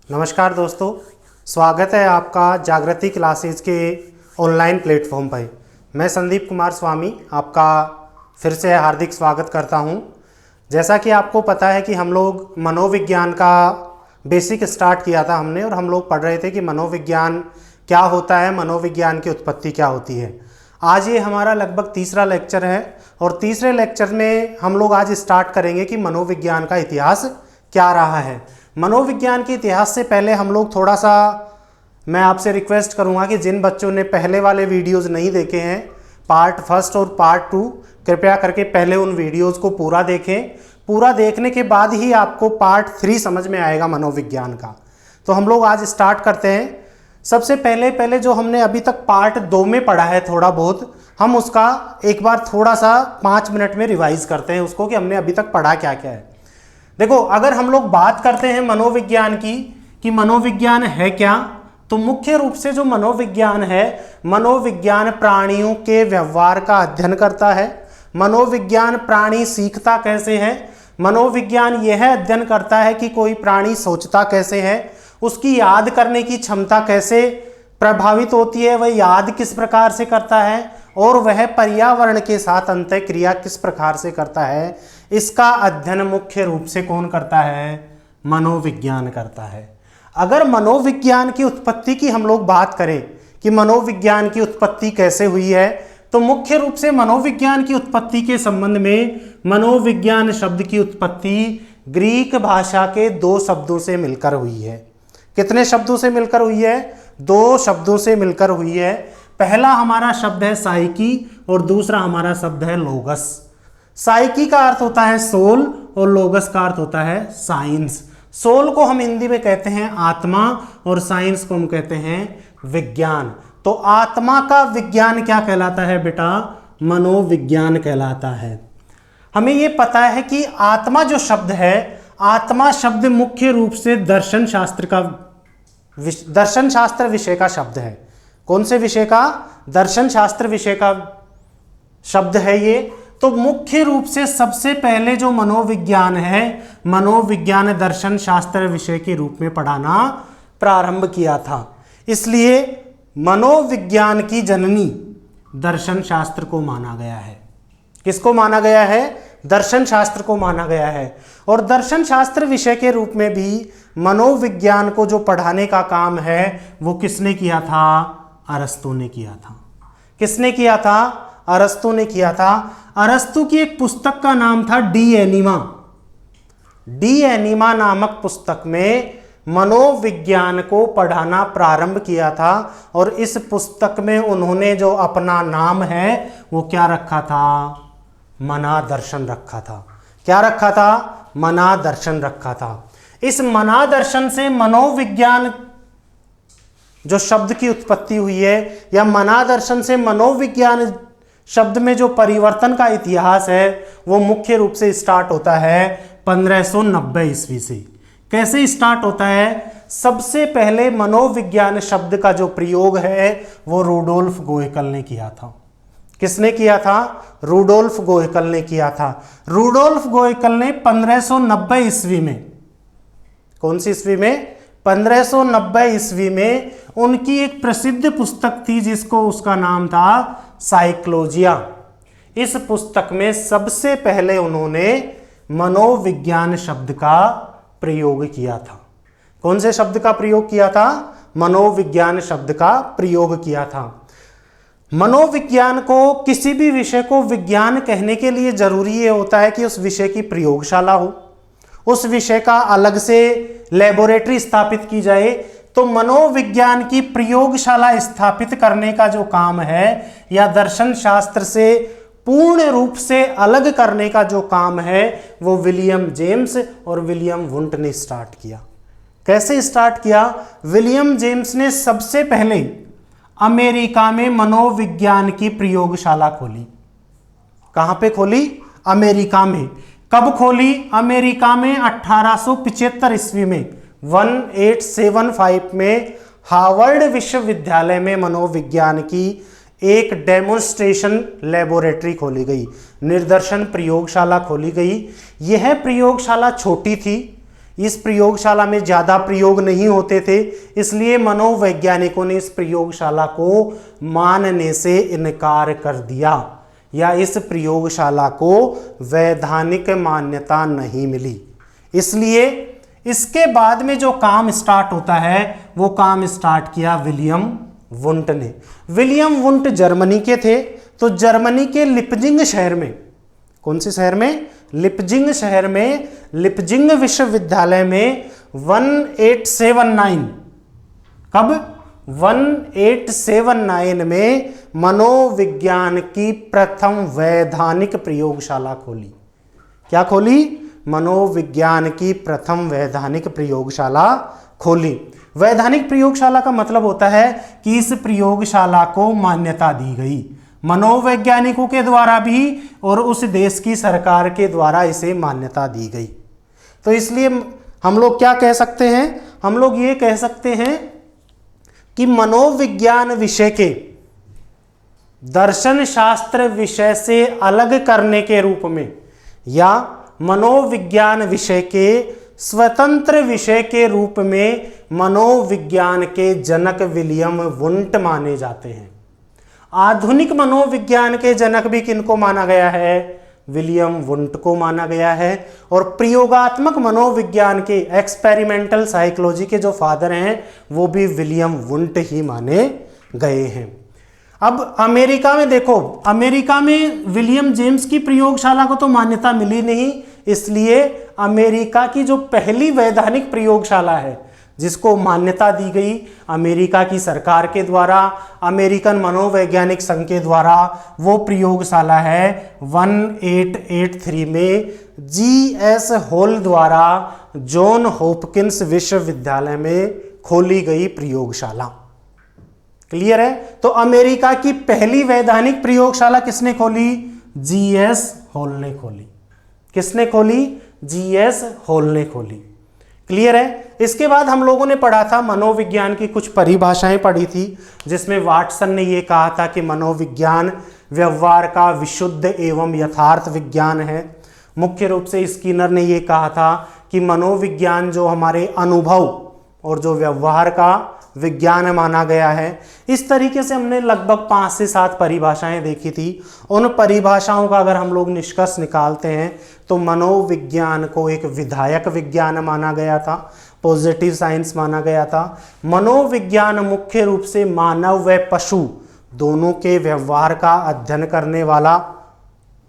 नमस्कार दोस्तों, स्वागत है आपका जागृति क्लासेज के ऑनलाइन प्लेटफॉर्म पर। मैं संदीप कुमार स्वामी आपका फिर से हार्दिक स्वागत करता हूं। जैसा कि आपको पता है कि हम लोग मनोविज्ञान का बेसिक स्टार्ट किया था हमने, और हम लोग पढ़ रहे थे कि मनोविज्ञान क्या होता है, मनोविज्ञान की उत्पत्ति क्या होती है। आज ये हमारा लगभग तीसरा लेक्चर है, और तीसरे लेक्चर में हम लोग आज स्टार्ट करेंगे कि मनोविज्ञान का इतिहास क्या रहा है। मनोविज्ञान के इतिहास से पहले हम लोग थोड़ा सा, मैं आपसे रिक्वेस्ट करूंगा कि जिन बच्चों ने पहले वाले वीडियोस नहीं देखे हैं, पार्ट फर्स्ट और पार्ट 2, कृपया करके पहले उन वीडियोस को पूरा देखें। पूरा देखने के बाद ही आपको पार्ट 3 समझ में आएगा मनोविज्ञान का। तो हम लोग आज स्टार्ट करते हैं। सबसे पहले जो हमने अभी तक पार्ट 2 में पढ़ा है थोड़ा बहुत, हम उसका एक बार थोड़ा सा 5 मिनट में रिवाइज करते हैं उसको कि हमने अभी तक पढ़ा क्या क्या है। देखो, अगर हम लोग बात करते हैं मनोविज्ञान की कि मनोविज्ञान है क्या, तो मुख्य रूप से जो मनोविज्ञान है, मनोविज्ञान प्राणियों के व्यवहार का अध्ययन करता है। मनोविज्ञान प्राणी सीखता कैसे है, मनोविज्ञान यह अध्ययन करता है कि कोई प्राणी सोचता कैसे है, उसकी याद करने की क्षमता कैसे प्रभावित होती है, वह याद किस प्रकार से करता है, और वह पर्यावरण के साथ अंतःक्रिया किस प्रकार से करता है। इसका अध्ययन मुख्य रूप से कौन करता है? मनोविज्ञान करता है। अगर मनोविज्ञान की उत्पत्ति की हम लोग बात करें कि मनोविज्ञान की उत्पत्ति कैसे हुई है, तो मुख्य रूप से मनोविज्ञान की उत्पत्ति के संबंध में मनोविज्ञान शब्द की उत्पत्ति ग्रीक भाषा के 2 शब्दों से मिलकर हुई है। कितने शब्दों से मिलकर हुई है? 2 शब्दों से मिलकर हुई है। पहला हमारा शब्द है साइकी और दूसरा हमारा शब्द है लोगस। साइकी का अर्थ होता है सोल और लोगस का अर्थ होता है साइंस। सोल को हम हिंदी में कहते हैं आत्मा और साइंस को हम कहते हैं विज्ञान। तो आत्मा का विज्ञान क्या कहलाता है बेटा? मनोविज्ञान कहलाता है। हमें यह पता है कि आत्मा जो शब्द है, आत्मा शब्द मुख्य रूप से दर्शन शास्त्र विषय का शब्द है। कौन से विषय का? दर्शन शास्त्र विषय का शब्द है ये। तो मुख्य रूप से सबसे पहले जो मनोविज्ञान है, मनोविज्ञान दर्शन शास्त्र विषय के रूप में पढ़ाना प्रारंभ किया था। इसलिए मनोविज्ञान की जननी दर्शन शास्त्र को माना गया है। किसको माना गया है? दर्शन शास्त्र को माना गया है। और दर्शन शास्त्र विषय के रूप में भी मनोविज्ञान को जो पढ़ाने का काम है वो किसने किया था? अरस्तु ने किया था। किसने किया था? अरस्तु ने किया था। अरस्तु की एक पुस्तक का नाम था डी एनिमा। डी एनिमा नामक पुस्तक में मनोविज्ञान को पढ़ाना प्रारंभ किया था, और इस पुस्तक में उन्होंने जो अपना नाम है वो क्या रखा था? मनादर्शन रखा था। क्या रखा था? मनादर्शन रखा था। इस मनादर्शन से मनोविज्ञान जो शब्द की उत्पत्ति हुई है, या मनादर्शन से मनोविज्ञान शब्द में जो परिवर्तन का इतिहास है, वो मुख्य रूप से स्टार्ट होता है 1590 ईस्वी से। कैसे स्टार्ट होता है? सबसे पहले मनोविज्ञान शब्द का जो प्रयोग है वो रूडोल्फ गोएकल ने किया था। किसने किया था? रूडोल्फ गोएकल ने किया था। रूडोल्फ गोएकल ने 1590 ईस्वी में, कौन सी ईस्वी में? 1590 ईस्वी में उनकी एक प्रसिद्ध पुस्तक थी जिसको, उसका नाम था साइकोलॉजिया। इस पुस्तक में सबसे पहले उन्होंने मनोविज्ञान शब्द का प्रयोग किया था। कौन से शब्द का प्रयोग किया था? मनोविज्ञान शब्द का प्रयोग किया था। मनोविज्ञान को, किसी भी विषय को विज्ञान कहने के लिए जरूरी ये होता है कि उस विषय की प्रयोगशाला हो, उस विषय का अलग से लेबोरेटरी स्थापित की जाए। तो मनोविज्ञान की प्रयोगशाला स्थापित करने का जो काम है, या दर्शन शास्त्र से पूर्ण रूप से अलग करने का जो काम है, वो विलियम जेम्स और विलियम वुंट ने स्टार्ट किया। कैसे स्टार्ट किया? विलियम जेम्स ने सबसे पहले अमेरिका में मनोविज्ञान की प्रयोगशाला खोली। कहां पे खोली? अमेरिका में। कब खोली? अमेरिका में 1875 ईस्वी में, 1875 में हार्वर्ड विश्वविद्यालय में मनोविज्ञान की एक डेमोन्स्ट्रेशन लेबोरेटरी खोली गई, निर्दर्शन प्रयोगशाला खोली गई। यह प्रयोगशाला छोटी थी, इस प्रयोगशाला में ज़्यादा प्रयोग नहीं होते थे, इसलिए मनोवैज्ञानिकों ने इस प्रयोगशाला को मानने से इनकार कर दिया, या इस प्रयोगशाला को वैधानिक मान्यता नहीं मिली। इसलिए इसके बाद में जो काम स्टार्ट होता है वो काम स्टार्ट किया विलियम वुंट ने। विलियम वुंट जर्मनी के थे, तो जर्मनी के लिपजिंग शहर में, कौन से शहर में? लिपजिंग शहर में, लिपजिंग विश्वविद्यालय में 1879, कब? 1879 में मनोविज्ञान की प्रथम वैधानिक प्रयोगशाला खोली। क्या खोली? मनोविज्ञान की प्रथम वैधानिक प्रयोगशाला खोली। वैधानिक प्रयोगशाला का मतलब होता है कि इस प्रयोगशाला को मान्यता दी गई, मनोवैज्ञानिकों के द्वारा भी और उस देश की सरकार के द्वारा इसे मान्यता दी गई। तो इसलिए हम लोग क्या कह सकते हैं? हम लोग ये कह सकते हैं कि मनोविज्ञान विषय के दर्शन शास्त्र विषय से अलग करने के रूप में, या मनोविज्ञान विषय के स्वतंत्र विषय के रूप में मनोविज्ञान के जनक विलियम वुंट माने जाते हैं। आधुनिक मनोविज्ञान के जनक भी किनको माना गया है? विलियम वुंट को माना गया है। और प्रयोगात्मक मनोविज्ञान के, एक्सपेरिमेंटल साइकोलॉजी के जो फादर हैं वो भी विलियम वुंट ही माने गए हैं। अब अमेरिका में देखो, अमेरिका में विलियम जेम्स की प्रयोगशाला को तो मान्यता मिली नहीं, इसलिए अमेरिका की जो पहली वैधानिक प्रयोगशाला है जिसको मान्यता दी गई अमेरिका की सरकार के द्वारा, अमेरिकन मनोवैज्ञानिक संघ के द्वारा, वो प्रयोगशाला है 1883 में G.S. हॉल द्वारा जॉन हॉपकिंस विश्वविद्यालय में खोली गई प्रयोगशाला। क्लियर है? तो अमेरिका की पहली वैधानिक प्रयोगशाला किसने खोली? G.S. हॉल ने खोली। किसने खोली? G.S. हॉल ने खोली। क्लियर है? इसके बाद हम लोगों ने पढ़ा था, मनोविज्ञान की कुछ परिभाषाएं पढ़ी थी, जिसमें वाटसन ने यह कहा था कि मनोविज्ञान व्यवहार का विशुद्ध एवं यथार्थ विज्ञान है। मुख्य रूप से स्किनर ने यह कहा था कि मनोविज्ञान जो हमारे अनुभव और जो व्यवहार का विज्ञान माना गया है। इस तरीके से हमने लगभग 5 से 7 परिभाषाएं देखी थी। उन परिभाषाओं का अगर हम लोग निष्कर्ष निकालते हैं तो मनोविज्ञान को एक विधायक विज्ञान माना गया था, पॉजिटिव साइंस माना गया था। मनोविज्ञान मुख्य रूप से मानव व पशु दोनों के व्यवहार का अध्ययन करने वाला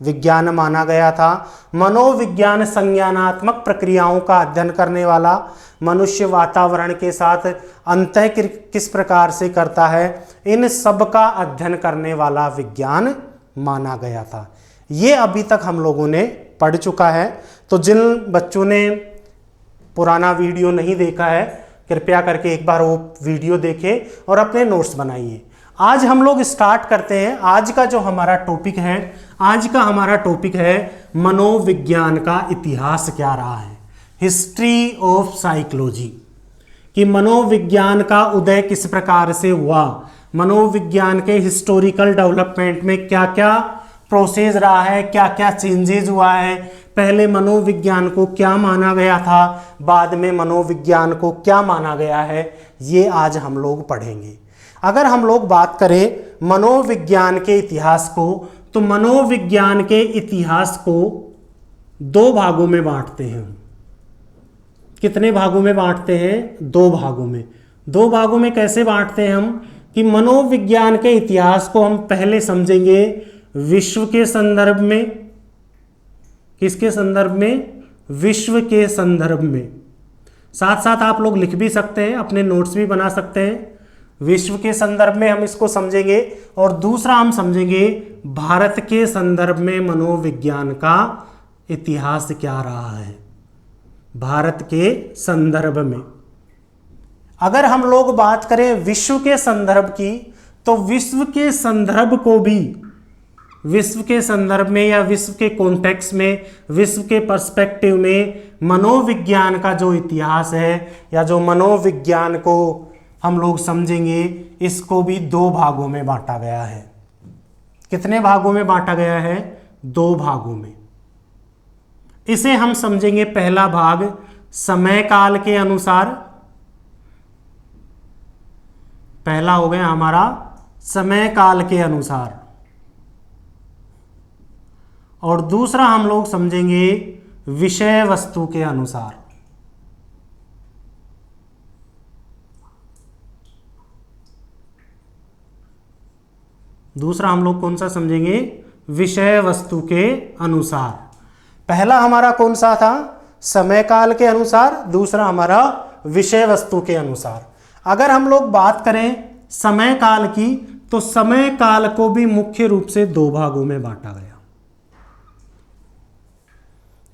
विज्ञान माना गया था। मनोविज्ञान संज्ञानात्मक प्रक्रियाओं का अध्ययन करने वाला, मनुष्य वातावरण के साथ अंतःक्रिया किस प्रकार से करता है, इन सब का अध्ययन करने वाला विज्ञान माना गया था। ये अभी तक हम लोगों ने पढ़ चुका है। तो जिन बच्चों ने पुराना वीडियो नहीं देखा है, कृपया करके एक बार वो वीडियो देखें और अपने नोट्स बनाइए। आज हम लोग स्टार्ट करते हैं। आज का जो हमारा टॉपिक है, आज का हमारा टॉपिक है मनोविज्ञान का इतिहास क्या रहा है, हिस्ट्री ऑफ साइकोलॉजी, कि मनोविज्ञान का उदय किस प्रकार से हुआ, मनोविज्ञान के हिस्टोरिकल डेवलपमेंट में क्या क्या प्रोसेस रहा है, क्या क्या चेंजेस हुआ है, पहले मनोविज्ञान को क्या माना गया था, बाद में मनोविज्ञान को क्या माना गया है, ये आज हम लोग पढ़ेंगे। अगर हम लोग बात करें मनोविज्ञान के इतिहास को, तो मनोविज्ञान के इतिहास को 2 भागों में बांटते हैं। कितने भागों में बांटते हैं? 2 भागों में। 2 भागों में कैसे बांटते हैं हम? कि मनोविज्ञान के इतिहास को हम पहले समझेंगे विश्व के संदर्भ में। किसके संदर्भ में? विश्व के संदर्भ में। साथ साथ आप लोग लिख भी सकते हैं, अपने नोट्स भी बना सकते हैं। विश्व के संदर्भ में हम इसको समझेंगे, और दूसरा हम समझेंगे भारत के संदर्भ में मनोविज्ञान का इतिहास क्या रहा है, भारत के संदर्भ में। अगर हम लोग बात करें विश्व के संदर्भ की, तो विश्व के संदर्भ को भी, विश्व के संदर्भ में या विश्व के कॉन्टेक्स्ट में, विश्व के पर्सपेक्टिव में मनोविज्ञान का जो इतिहास है या जो मनोविज्ञान को हम लोग समझेंगे, इसको भी 2 भागों में बांटा गया है। कितने भागों में बांटा गया है? 2 भागों में। इसे हम समझेंगे, पहला भाग समय काल के अनुसार, पहला हो गया हमारा समय काल के अनुसार, और दूसरा हम लोग समझेंगे विषय वस्तु के अनुसार। दूसरा हम लोग कौन सा समझेंगे? विषय वस्तु के अनुसार। पहला हमारा कौन सा था? समय काल के अनुसार, दूसरा हमारा विषय वस्तु के अनुसार। अगर हम लोग बात करें समय काल की, तो समय काल को भी मुख्य रूप से दो भागों में बांटा गया।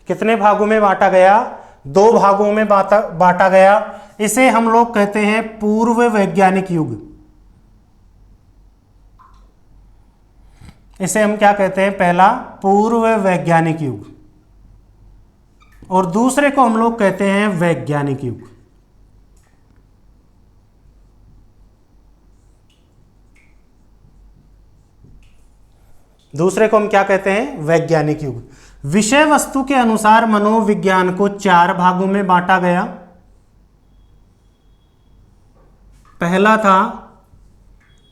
कितने भागों में बांटा गया? दो भागों में बांटा गया। इसे हम लोग कहते हैं पूर्व वैज्ञानिक युग। इसे हम क्या कहते हैं? पहला पूर्व वैज्ञानिक युग, और दूसरे को हम लोग कहते हैं वैज्ञानिक युग। दूसरे को हम क्या कहते हैं? वैज्ञानिक युग। विषय वस्तु के अनुसार मनोविज्ञान को चार भागों में बांटा गया। पहला था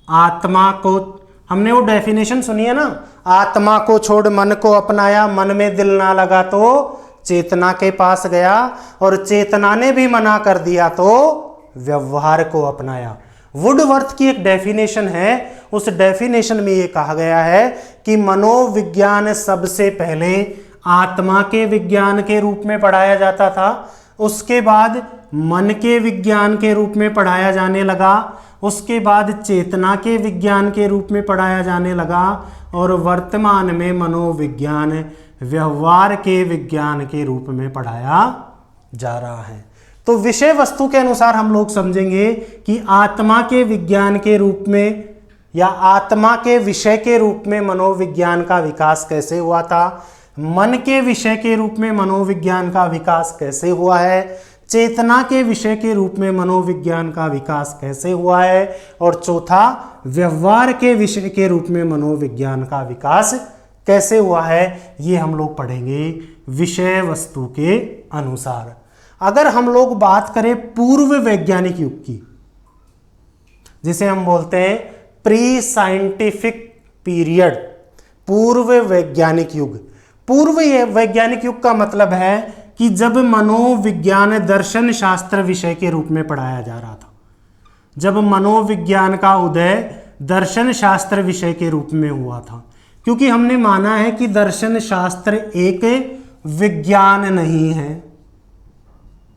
आत्मा को, हमने वो डेफिनेशन सुनी है ना, आत्मा को छोड़ मन को अपनाया, मन में दिल ना लगा तो चेतना के पास गया, और चेतना ने भी मना कर दिया तो व्यवहार को अपनाया। वुडवर्थ की एक डेफिनेशन है, उस डेफिनेशन में ये कहा गया है कि मनोविज्ञान सबसे पहले आत्मा के विज्ञान के रूप में पढ़ाया जाता था, उसके बाद मन के विज्ञान के रूप में पढ़ाया जाने लगा, उसके बाद चेतना के विज्ञान के रूप में पढ़ाया जाने लगा, और वर्तमान में मनोविज्ञान व्यवहार के विज्ञान के रूप में पढ़ाया जा रहा है। तो विषय वस्तु के अनुसार हम लोग समझेंगे कि आत्मा के विज्ञान के रूप में या आत्मा के विषय के रूप में मनोविज्ञान का विकास कैसे हुआ था, मन के विषय के रूप में मनोविज्ञान का विकास कैसे हुआ है, चेतना के विषय के रूप में मनोविज्ञान का विकास कैसे हुआ है, और चौथा व्यवहार के विषय के रूप में मनोविज्ञान का विकास कैसे हुआ है। ये हम लोग पढ़ेंगे विषय वस्तु के अनुसार। अगर हम लोग बात करें पूर्व वैज्ञानिक युग की, जिसे हम बोलते हैं प्री साइंटिफिक पीरियड, पूर्व वैज्ञानिक युग। पूर्व वैज्ञानिक युग का मतलब है कि जब मनोविज्ञान दर्शन शास्त्र विषय के रूप में पढ़ाया जा रहा था, जब मनोविज्ञान का उदय दर्शन शास्त्र विषय के रूप में हुआ था, क्योंकि हमने माना है कि दर्शन शास्त्र एक विज्ञान नहीं है।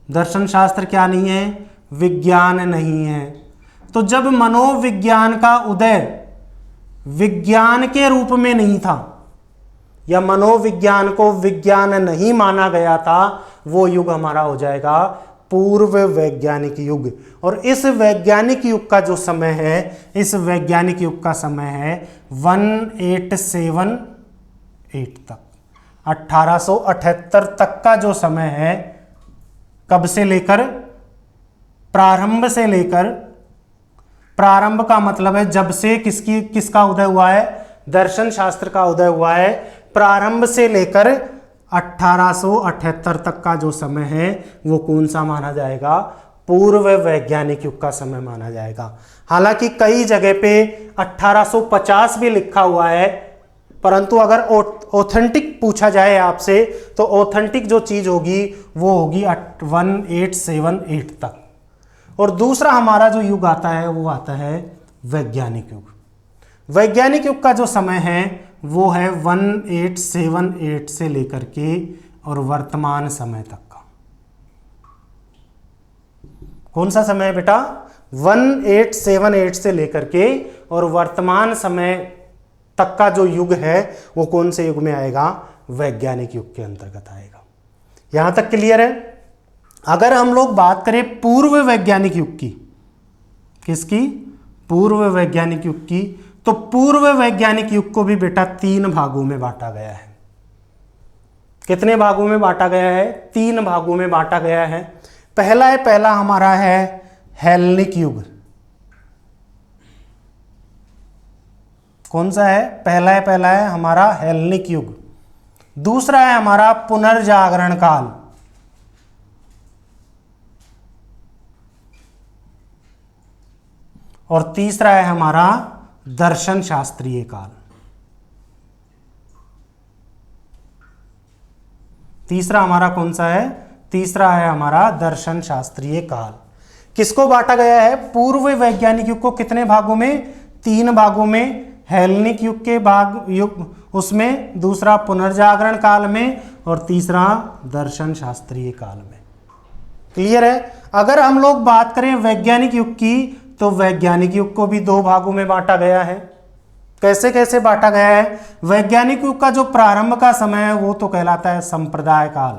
दर्शन शास्त्र क्या नहीं है? विज्ञान नहीं है। तो जब मनोविज्ञान का उदय विज्ञान के रूप में नहीं था, या मनोविज्ञान को विज्ञान नहीं माना गया था, वो युग हमारा हो जाएगा पूर्व वैज्ञानिक युग। और इस वैज्ञानिक युग का जो समय है, इस वैज्ञानिक युग का समय है 1878 तक, 1878 तक का जो समय है। कब से लेकर? प्रारंभ से लेकर, प्रारंभ का मतलब है जब से किसका उदय हुआ है? दर्शन शास्त्र का उदय हुआ है। प्रारंभ से लेकर 1878 तक का जो समय है वो कौन सा माना जाएगा? पूर्व वैज्ञानिक युग का समय माना जाएगा। हालांकि कई जगह पे 1850 भी लिखा हुआ है, परंतु अगर ऑथेंटिक पूछा जाए आपसे, तो ऑथेंटिक जो चीज होगी वो होगी 1878 तक। और दूसरा हमारा जो युग आता है वो आता है वैज्ञानिक युग। वैज्ञानिक युग का जो समय है वो है 1878 से लेकर के और वर्तमान समय तक का। कौन सा समय है बेटा? 1878 से लेकर के और वर्तमान समय तक का जो युग है वो कौन से युग में आएगा? वैज्ञानिक युग के अंतर्गत आएगा। यहां तक क्लियर है? अगर हम लोग बात करें पूर्व वैज्ञानिक युग की, किसकी? पूर्व वैज्ञानिक युग की, तो पूर्व वैज्ञानिक युग को भी बेटा 3 भागों में बांटा गया है। कितने भागों में बांटा गया है? 3 भागों में बांटा गया है। पहला हमारा है हेलेनिक युग। कौन सा है? पहला है हमारा हेलेनिक युग। दूसरा है हमारा पुनर्जागरण काल। और तीसरा है हमारा दर्शन शास्त्रीय काल। तीसरा हमारा कौन सा है? तीसरा है हमारा दर्शन शास्त्रीय काल। किसको बांटा गया है? पूर्व वैज्ञानिक युग को कितने भागों में? 3 भागों में। हेलेनिक युग के भाग युग उसमें, दूसरा पुनर्जागरण काल में, और तीसरा दर्शन शास्त्रीय काल में। क्लियर है? अगर हम लोग बात करें वैज्ञानिक युग की, तो वैज्ञानिक युग को भी 2 भागों में बांटा गया है। कैसे कैसे बांटा गया है? वैज्ञानिक युग का जो प्रारंभ का समय है वो तो कहलाता है संप्रदाय काल।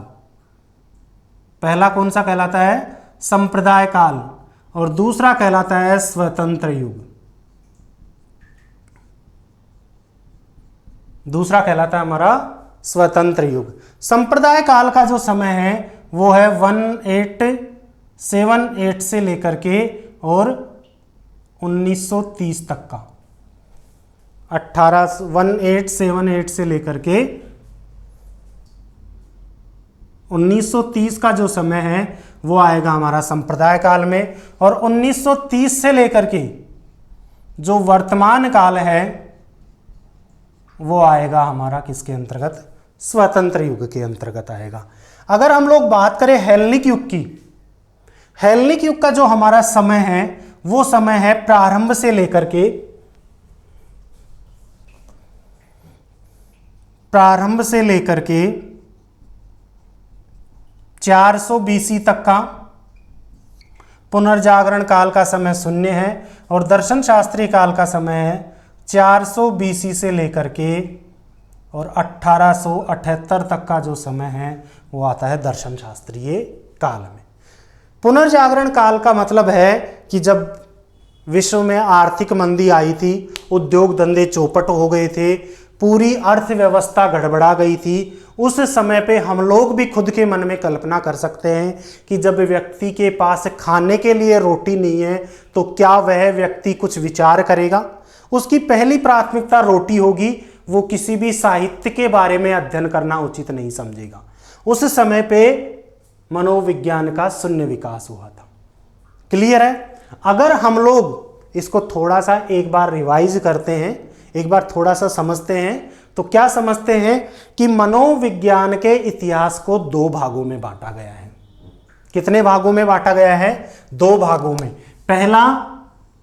पहला कौन सा कहलाता है? संप्रदाय काल। और दूसरा कहलाता है स्वतंत्र युग। दूसरा कहलाता है हमारा स्वतंत्र युग। संप्रदाय काल का जो समय है वो है 1878 से लेकर के और 1930 तक का। 1878 से लेकर के 1930 का जो समय है वो आएगा हमारा संप्रदाय काल में। और 1930 से लेकर के जो वर्तमान काल है वो आएगा हमारा किसके अंतर्गत? स्वतंत्र युग के अंतर्गत आएगा। अगर हम लोग बात करें हेलेनिक युग की, हेलेनिक युग का जो हमारा समय है वो समय है प्रारंभ से लेकर के 400 BC तक का। पुनर्जागरण काल का समय 0 है और दर्शन शास्त्रीय काल का समय है 400 BC से लेकर के और 1878 तक का जो समय है वो आता है दर्शन शास्त्रीय काल में। पुनर्जागरण काल का मतलब है कि जब विश्व में आर्थिक मंदी आई थी, उद्योग धंधे चौपट हो गए थे, पूरी अर्थव्यवस्था गड़बड़ा गई थी, उस समय पे हम लोग भी खुद के मन में कल्पना कर सकते हैं कि जब व्यक्ति के पास खाने के लिए रोटी नहीं है तो क्या वह व्यक्ति कुछ विचार करेगा? उसकी पहली प्राथमिकता रोटी होगी, वो किसी भी साहित्य के बारे में अध्ययन करना उचित नहीं समझेगा। उस समय पे मनोविज्ञान का शून्य विकास हुआ था। क्लियर है? अगर हम लोग इसको थोड़ा सा एक बार रिवाइज करते हैं, एक बार थोड़ा सा समझते हैं, तो क्या समझते हैं कि मनोविज्ञान के इतिहास को 2 भागों में बांटा गया है। कितने भागों में बांटा गया है? 2 भागों में। पहला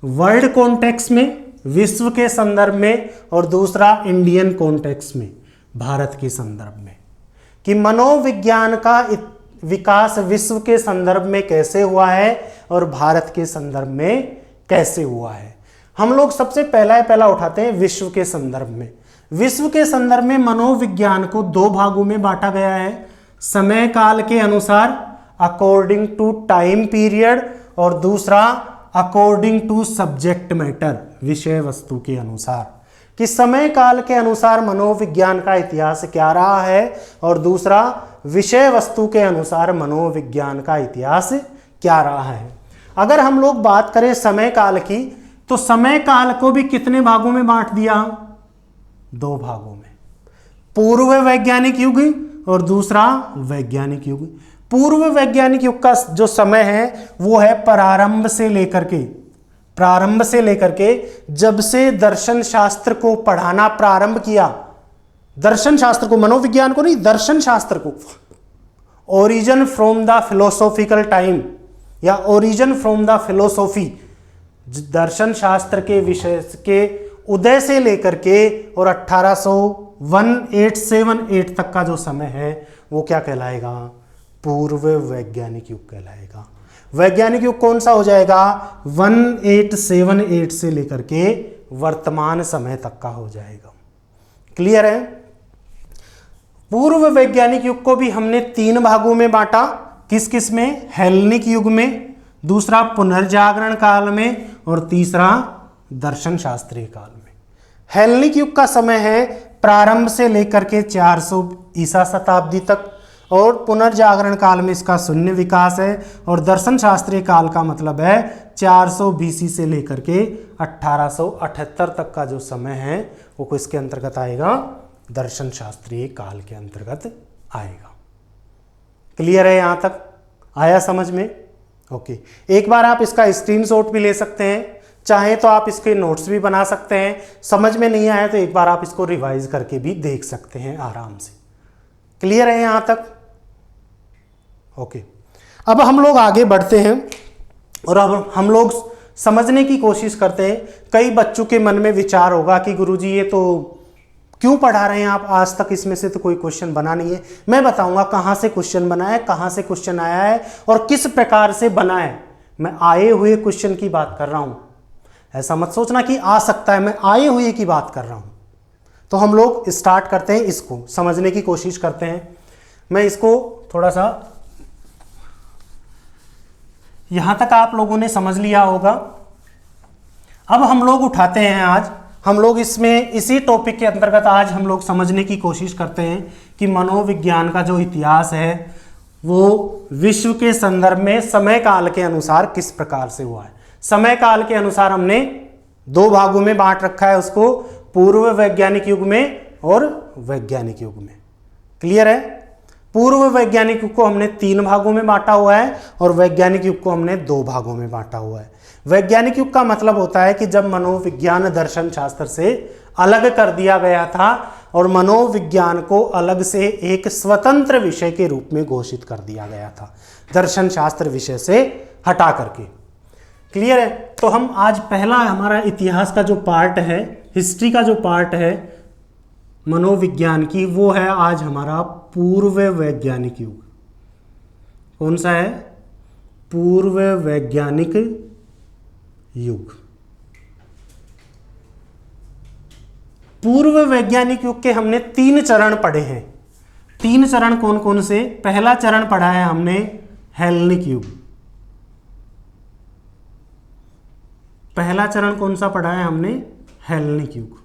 वर्ल्ड कॉन्टेक्स्ट में, विश्व के संदर्भ में, और दूसरा इंडियन कॉन्टेक्स्ट में, भारत के संदर्भ में, कि मनोविज्ञान का विकास विश्व के संदर्भ में कैसे हुआ है और भारत के संदर्भ में कैसे हुआ है। हम लोग सबसे पहला उठाते हैं विश्व के संदर्भ में। विश्व के संदर्भ में मनोविज्ञान को 2 भागों में बांटा गया है। समय काल के अनुसार, अकॉर्डिंग टू टाइम पीरियड, और दूसरा अकॉर्डिंग टू सब्जेक्ट मैटर, विषय वस्तु के अनुसार, कि समय काल के अनुसार मनोविज्ञान का इतिहास क्या रहा है, और दूसरा विषय वस्तु के अनुसार मनोविज्ञान का इतिहास क्या रहा है। अगर हम लोग बात करें समय काल की, तो समय काल को भी कितने भागों में बांट दिया? 2 भागों में। पूर्व वैज्ञानिक युग और दूसरा वैज्ञानिक युग। पूर्व वैज्ञानिक युग का जो समय है वो है प्रारंभ से लेकर के जब से दर्शन शास्त्र को पढ़ाना प्रारंभ किया, दर्शन शास्त्र को, मनोविज्ञान को नहीं, दर्शन शास्त्र को, origin from the philosophical time या ओरिजिन फ्रॉम द फिलोसॉफी, दर्शन शास्त्र के विषय के उदय से लेकर के और 1878 तक का जो समय है वो क्या कहलाएगा? पूर्व वैज्ञानिक युग कहलाएगा। वैज्ञानिक युग कौन सा हो जाएगा? 1878 से लेकर के वर्तमान समय तक का हो जाएगा। क्लियर है? पूर्व वैज्ञानिक युग को भी हमने 3 भागों में बांटा। किस किस में? हेलेनिक युग में, दूसरा पुनर्जागरण काल में, और तीसरा दर्शन शास्त्रीय काल में। हेलेनिक युग का समय है प्रारंभ से लेकर के 400 ईसा शताब्दी तक, और पुनर्जागरण काल में इसका शून्य विकास है, और दर्शन शास्त्रीय काल का मतलब है 400 BC से लेकर के 1878 तक का जो समय है वो किसके अंतर्गत आएगा? दर्शन शास्त्रीय काल के अंतर्गत आएगा। क्लियर है? यहां तक आया समझ में? ओके। एक बार आप इसका स्क्रीनशॉट भी ले सकते हैं। चाहे तो आप इसके नोट्स भी बना सकते हैं, समझ में नहीं आया तो एक बार आप इसको रिवाइज करके भी देख सकते हैं आराम से। क्लियर है यहाँ तक? ओके, अब हम लोग आगे बढ़ते हैं और अब हम लोग समझने की कोशिश करते हैं। कई बच्चों के मन में विचार होगा कि गुरुजी ये तो क्यों पढ़ा रहे हैं आप, आज तक इसमें से तो कोई क्वेश्चन बना नहीं है। मैं बताऊंगा कहाँ से क्वेश्चन बना है, कहाँ से क्वेश्चन आया है और किस प्रकार से बना है। मैं आए हुए क्वेश्चन की बात कर रहा हूँ, ऐसा मत सोचना कि आ सकता है, मैं आए हुए की बात कर रहा हूँ। तो हम लोग स्टार्ट करते हैं, इसको समझने की कोशिश करते हैं। मैं इसको थोड़ा सा, यहां तक आप लोगों ने समझ लिया होगा। अब हम लोग उठाते हैं, आज हम लोग इसमें इसी टॉपिक के अंतर्गत आज हम लोग समझने की कोशिश करते हैं कि मनोविज्ञान का जो इतिहास है वो विश्व के संदर्भ में समय काल के अनुसार किस प्रकार से हुआ है। समय काल के अनुसार हमने दो भागों में बांट रखा है उसको, पूर्व वैज्ञानिक युग में और वैज्ञानिक युग में। क्लियर है? पूर्व वैज्ञानिक युग को हमने 3 भागों में बांटा हुआ है और वैज्ञानिक युग को हमने 2 भागों में बांटा हुआ है। वैज्ञानिक युग का मतलब होता है कि जब मनोविज्ञान दर्शन शास्त्र से अलग कर दिया गया था और मनोविज्ञान को अलग से एक स्वतंत्र विषय के रूप में घोषित कर दिया गया था, दर्शन शास्त्र विषय से हटा करके। क्लियर है? तो हम आज पहला हमारा इतिहास का जो पार्ट है, हिस्ट्री का जो पार्ट है मनोविज्ञान की, वो है आज हमारा पूर्व वैज्ञानिक युग। कौन सा है? पूर्व वैज्ञानिक युग। पूर्व वैज्ञानिक युग के हमने 3 चरण पढ़े हैं। 3 चरण कौन कौन से? पहला चरण पढ़ा है हमने हेलेनिक युग। पहला चरण कौन सा पढ़ा है हमने? हेलेनिक युग।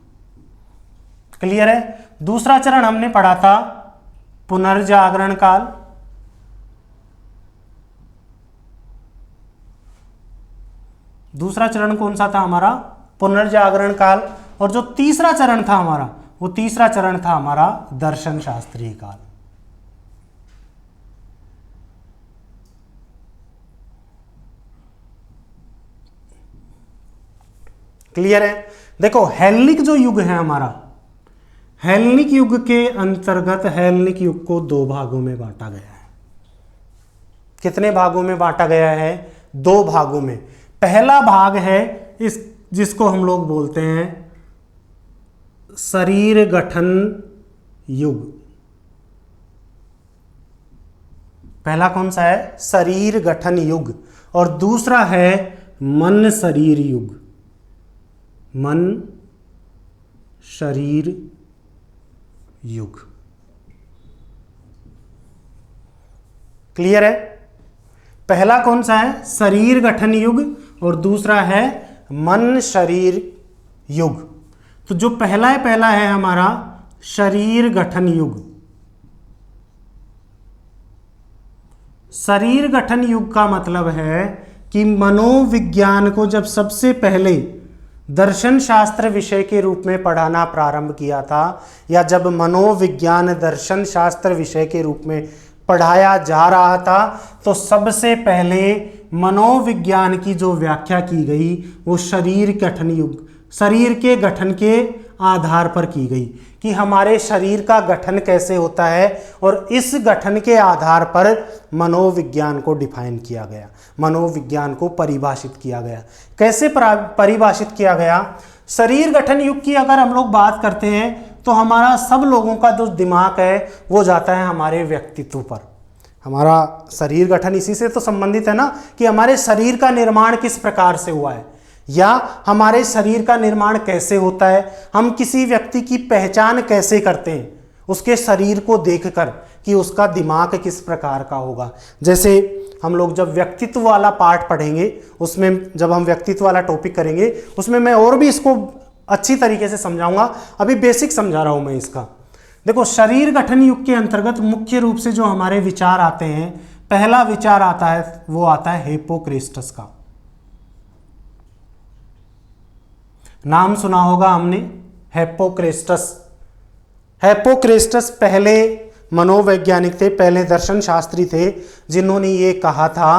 क्लियर है? दूसरा चरण हमने पढ़ा था पुनर्जागरण काल। दूसरा चरण कौन सा था हमारा? पुनर्जागरण काल। और जो तीसरा चरण था हमारा, वो तीसरा चरण था हमारा दर्शन शास्त्रीय काल। क्लियर है? देखो हेलेनिक जो युग है हमारा, हेलेनिक युग के अंतर्गत हेलेनिक युग को 2 भागों में बांटा गया है। कितने भागों में बांटा गया है? 2 भागों में। पहला भाग है इस जिसको हम लोग बोलते हैं शरीर गठन युग। पहला कौन सा है? शरीर गठन युग। और दूसरा है मन शरीर युग। मन शरीर युग। क्लियर है? पहला कौन सा है? शरीर गठन युग और दूसरा है मन शरीर युग। तो जो पहला है हमारा शरीर गठन युग। शरीर गठन युग का मतलब है कि मनोविज्ञान को जब सबसे पहले दर्शन शास्त्र विषय के रूप में पढ़ाना प्रारंभ किया था, या जब मनोविज्ञान दर्शन शास्त्र विषय के रूप में पढ़ाया जा रहा था, तो सबसे पहले मनोविज्ञान की जो व्याख्या की गई वो शरीर गठन युग, शरीर के गठन के आधार पर की गई कि हमारे शरीर का गठन कैसे होता है, और इस गठन के आधार पर मनोविज्ञान को डिफाइन किया गया, मनोविज्ञान को परिभाषित किया गया। कैसे परिभाषित किया गया? शरीर गठन युग की अगर हम लोग बात करते हैं तो हमारा सब लोगों का जो दिमाग है वो जाता है हमारे व्यक्तित्व पर। हमारा शरीर गठन इसी से तो संबंधित है ना, कि हमारे शरीर का निर्माण किस प्रकार से हुआ है, या हमारे शरीर का निर्माण कैसे होता है, हम किसी व्यक्ति की पहचान कैसे करते हैं उसके शरीर को देखकर कि उसका दिमाग किस प्रकार का होगा। जैसे हम लोग जब व्यक्तित्व वाला पार्ट पढ़ेंगे, उसमें जब हम व्यक्तित्व वाला टॉपिक करेंगे उसमें मैं और भी इसको अच्छी तरीके से समझाऊंगा, अभी बेसिक समझा रहा हूं मैं इसका। देखो शरीर गठन युग के अंतर्गत मुख्य रूप से जो हमारे विचार आते हैं, पहला विचार आता है वो आता है हिप्पोक्रेटस का। नाम सुना होगा हमने, हिप्पोक्रेटस। हिप्पोक्रेटस पहले मनोवैज्ञानिक थे, पहले दर्शन शास्त्री थे, जिन्होंने ये कहा था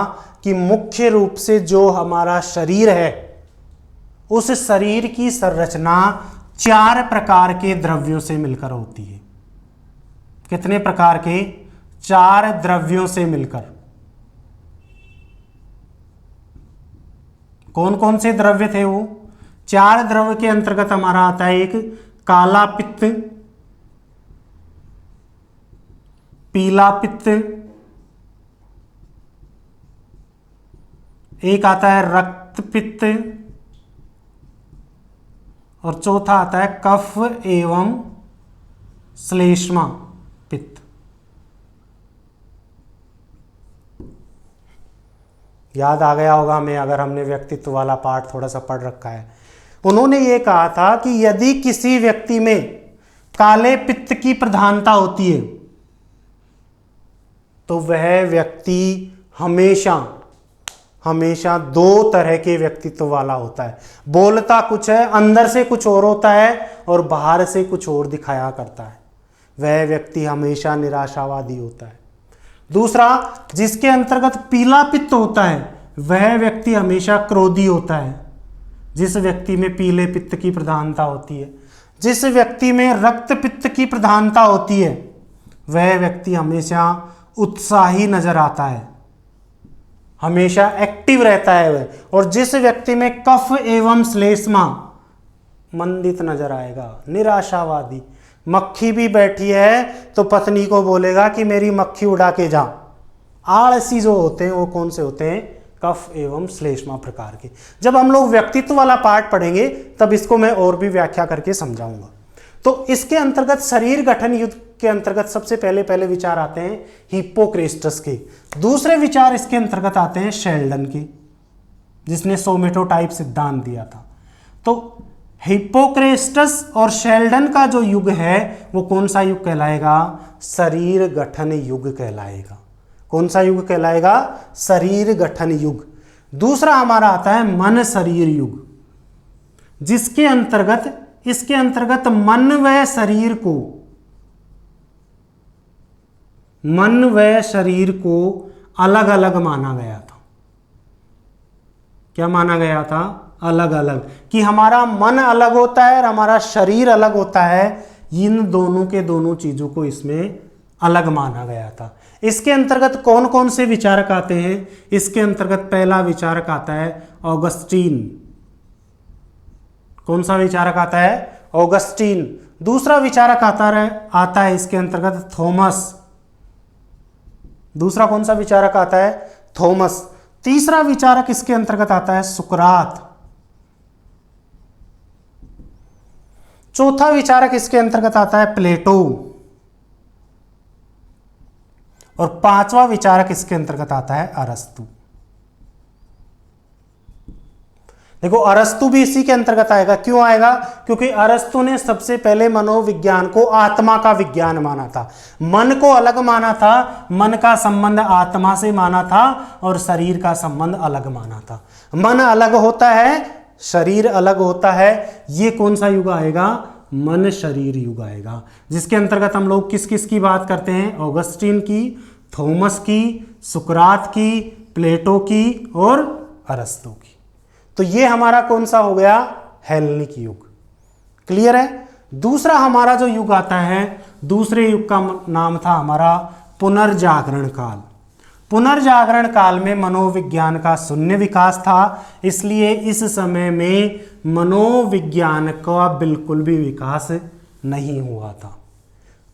कि मुख्य रूप से जो हमारा शरीर है उस शरीर की संरचना 4 प्रकार के द्रव्यों से मिलकर होती है। कितने प्रकार के? 4 द्रव्यों से मिलकर। कौन कौन से द्रव्य थे वो? 4 द्रव्य के अंतर्गत हमारा आता है एक काला पित्त, पीला पित्त, एक आता है रक्त पित्त, और चौथा आता है कफ एवं श्लेष्मा पित्त। याद आ गया होगा हमें, अगर हमने व्यक्तित्व वाला पार्ट थोड़ा सा पढ़ रखा है। उन्होंने ये कहा था कि यदि किसी व्यक्ति में काले पित्त की प्रधानता होती है तो वह व्यक्ति हमेशा हमेशा 2 तरह के व्यक्तित्व वाला होता है। बोलता कुछ है, अंदर से कुछ और होता है और बाहर से कुछ और दिखाया करता है। वह व्यक्ति हमेशा निराशावादी होता है। दूसरा, जिसके अंतर्गत पीला पित्त होता है वह व्यक्ति हमेशा क्रोधी होता है। जिस व्यक्ति में पीले पित्त की प्रधानता होती है, जिस व्यक्ति में रक्त पित्त की प्रधानता होती है, वह व्यक्ति हमेशा उत्साही नजर आता है, हमेशा एक्टिव रहता है वह। और जिस व्यक्ति में कफ एवं श्लेष्मा मंदित नजर आएगा, निराशावादी। मक्खी भी बैठी है तो पत्नी को बोलेगा कि मेरी मक्खी उड़ा के जा। आलसी जो होते हैं वो कौन से होते हैं? कफ एवं श्लेष्मा प्रकार के। जब हम लोग व्यक्तित्व वाला पार्ट पढ़ेंगे तब इसको मैं और भी व्याख्या करके समझाऊंगा। तो इसके अंतर्गत शरीर गठन युद्ध के अंतर्गत सबसे पहले विचार आते हैं हिप्पोक्रेटस के। दूसरे विचार इसके अंतर्गत आते हैं शेल्डन के, जिसने सोमेटोटाइप सिद्धांत दिया था। तो हिप्पोक्रेटस और शेल्डन का जो युग है वो कौन सा युग कहलाएगा? शरीर गठन युग कहलाएगा। कौन सा युग कहलाएगा? शरीर गठन युग। दूसरा हमारा आता है मन शरीर युग, जिसके अंतर्गत इसके अंतर्गत मन व शरीर को अलग अलग माना गया था। क्या माना गया था? अलग अलग, कि हमारा मन अलग होता है और हमारा शरीर अलग होता है। इन दोनों के दोनों चीजों को इसमें अलग माना गया था। इसके अंतर्गत कौन कौन से विचारक आते हैं? इसके अंतर्गत पहला विचारक आता है ऑगस्टीन। कौन सा विचारक आता है? ऑगस्टीन। दूसरा विचारक आता है इसके अंतर्गत थॉमस। दूसरा कौन सा विचारक आता है? थॉमस। तीसरा विचारक इसके अंतर्गत आता है सुकरात। चौथा विचारक इसके अंतर्गत आता है प्लेटो। और 5वां विचारक इसके अंतर्गत आता है अरस्तु। देखो, अरस्तु भी इसी के अंतर्गत आएगा। क्यों आएगा? क्योंकि अरस्तु ने सबसे पहले मनोविज्ञान को आत्मा का विज्ञान माना था। मन को अलग माना था, मन का संबंध आत्मा से माना था और शरीर का संबंध अलग माना था। मन अलग होता है, शरीर अलग होता है। ये कौन सा युग आएगा? मन शरीर युग आएगा, जिसके अंतर्गत हम लोग किस किस की बात करते हैं? ऑगस्टीन की, थॉमस की, सुकरात की, प्लेटो की और अरस्तु की। तो ये हमारा कौन सा हो गया? हेलेनिक युग। क्लियर है? दूसरा हमारा जो युग आता है, दूसरे युग का नाम था हमारा पुनर्जागरण काल। पुनर्जागरण काल में मनोविज्ञान का शून्य विकास था, इसलिए इस समय में मनोविज्ञान का बिल्कुल भी विकास नहीं हुआ था।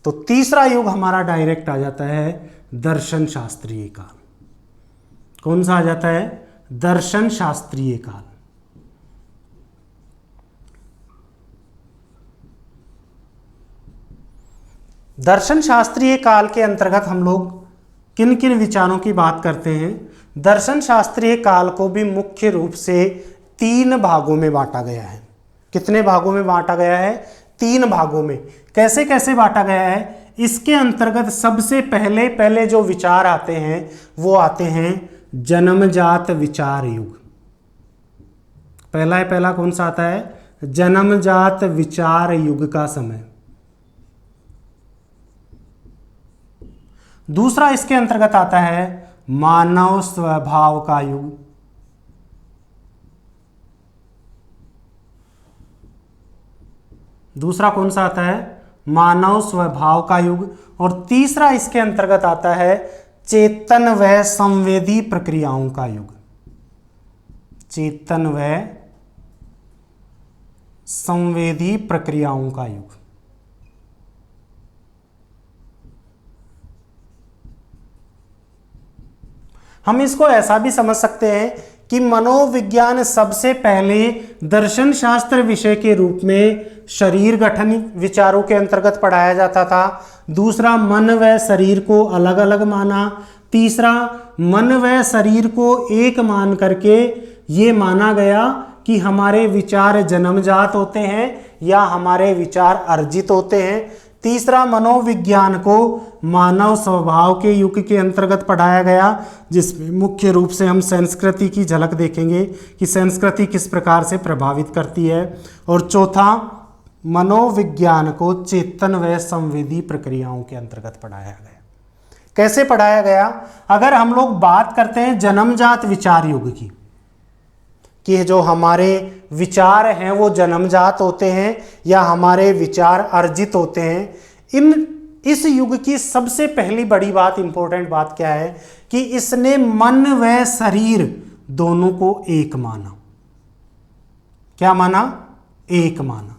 तो तीसरा युग हमारा डायरेक्ट आ जाता है दर्शन शास्त्रीय काल। कौन सा आ जाता है? दर्शन शास्त्रीय काल। दर्शन शास्त्रीय काल के अंतर्गत हम लोग किन किन विचारों की बात करते हैं? दर्शन शास्त्रीय काल को भी मुख्य रूप से 3 भागों में बांटा गया है। कितने भागों में बांटा गया है? 3 भागों में। कैसे कैसे बांटा गया है? इसके अंतर्गत सबसे पहले जो विचार आते हैं वो आते हैं जन्मजात विचार युग। पहला कौन सा आता है? जन्मजात विचार युग का समय। दूसरा इसके अंतर्गत आता है मानव स्वभाव का युग। दूसरा कौन सा आता है, मानव स्वभाव का युग, और तीसरा इसके अंतर्गत आता है चेतन व संवेदी प्रक्रियाओं का युग, चेतन व संवेदी प्रक्रियाओं का युग। हम इसको ऐसा भी समझ सकते हैं कि मनोविज्ञान सबसे पहले दर्शन शास्त्र विषय के रूप में शरीर गठन विचारों के अंतर्गत पढ़ाया जाता था। दूसरा, मन व शरीर को अलग अलग माना। तीसरा, मन व शरीर को एक मान करके ये माना गया कि हमारे विचार जन्मजात होते हैं या हमारे विचार अर्जित होते हैं। तीसरा, मनोविज्ञान को मानव स्वभाव के युग के अंतर्गत पढ़ाया गया, जिसमें मुख्य रूप से हम संस्कृति की झलक देखेंगे कि संस्कृति किस प्रकार से प्रभावित करती है। और चौथा, मनोविज्ञान को चेतन व संवेदी प्रक्रियाओं के अंतर्गत पढ़ाया गया। कैसे पढ़ाया गया? अगर हम लोग बात करते हैं जन्मजात विचार युग की, कि जो हमारे विचार हैं वो जन्मजात होते हैं या हमारे विचार अर्जित होते हैं, इस युग की सबसे पहली बड़ी बात, इंपॉर्टेंट बात क्या है कि इसने मन व शरीर दोनों को एक माना। क्या माना? एक माना।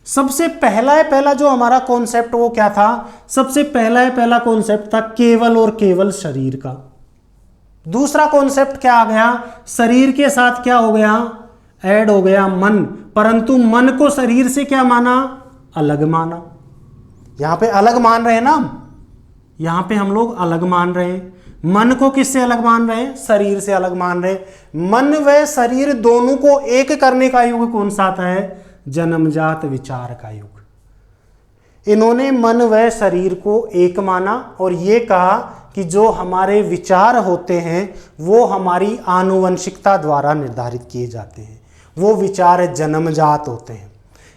सबसे पहला जो हमारा कॉन्सेप्ट वो क्या था? सबसे पहला कॉन्सेप्ट था केवल और केवल शरीर का। दूसरा कॉन्सेप्ट क्या आ गया? शरीर के साथ क्या हो गया? ऐड हो गया मन, परंतु मन को शरीर से क्या माना? अलग माना। यहां पे अलग मान रहे हैं ना, यहां पे हम लोग अलग मान रहे हैं। मन को किससे अलग मान रहे हैं? शरीर से अलग मान रहे हैं। मन व शरीर दोनों को एक करने का युग कौन सा आता है? जन्मजात विचार का युग। इन्होंने मन व शरीर को एक माना और ये कहा कि जो हमारे विचार होते हैं वो हमारी आनुवंशिकता द्वारा निर्धारित किए जाते हैं, वो विचार जन्मजात होते हैं।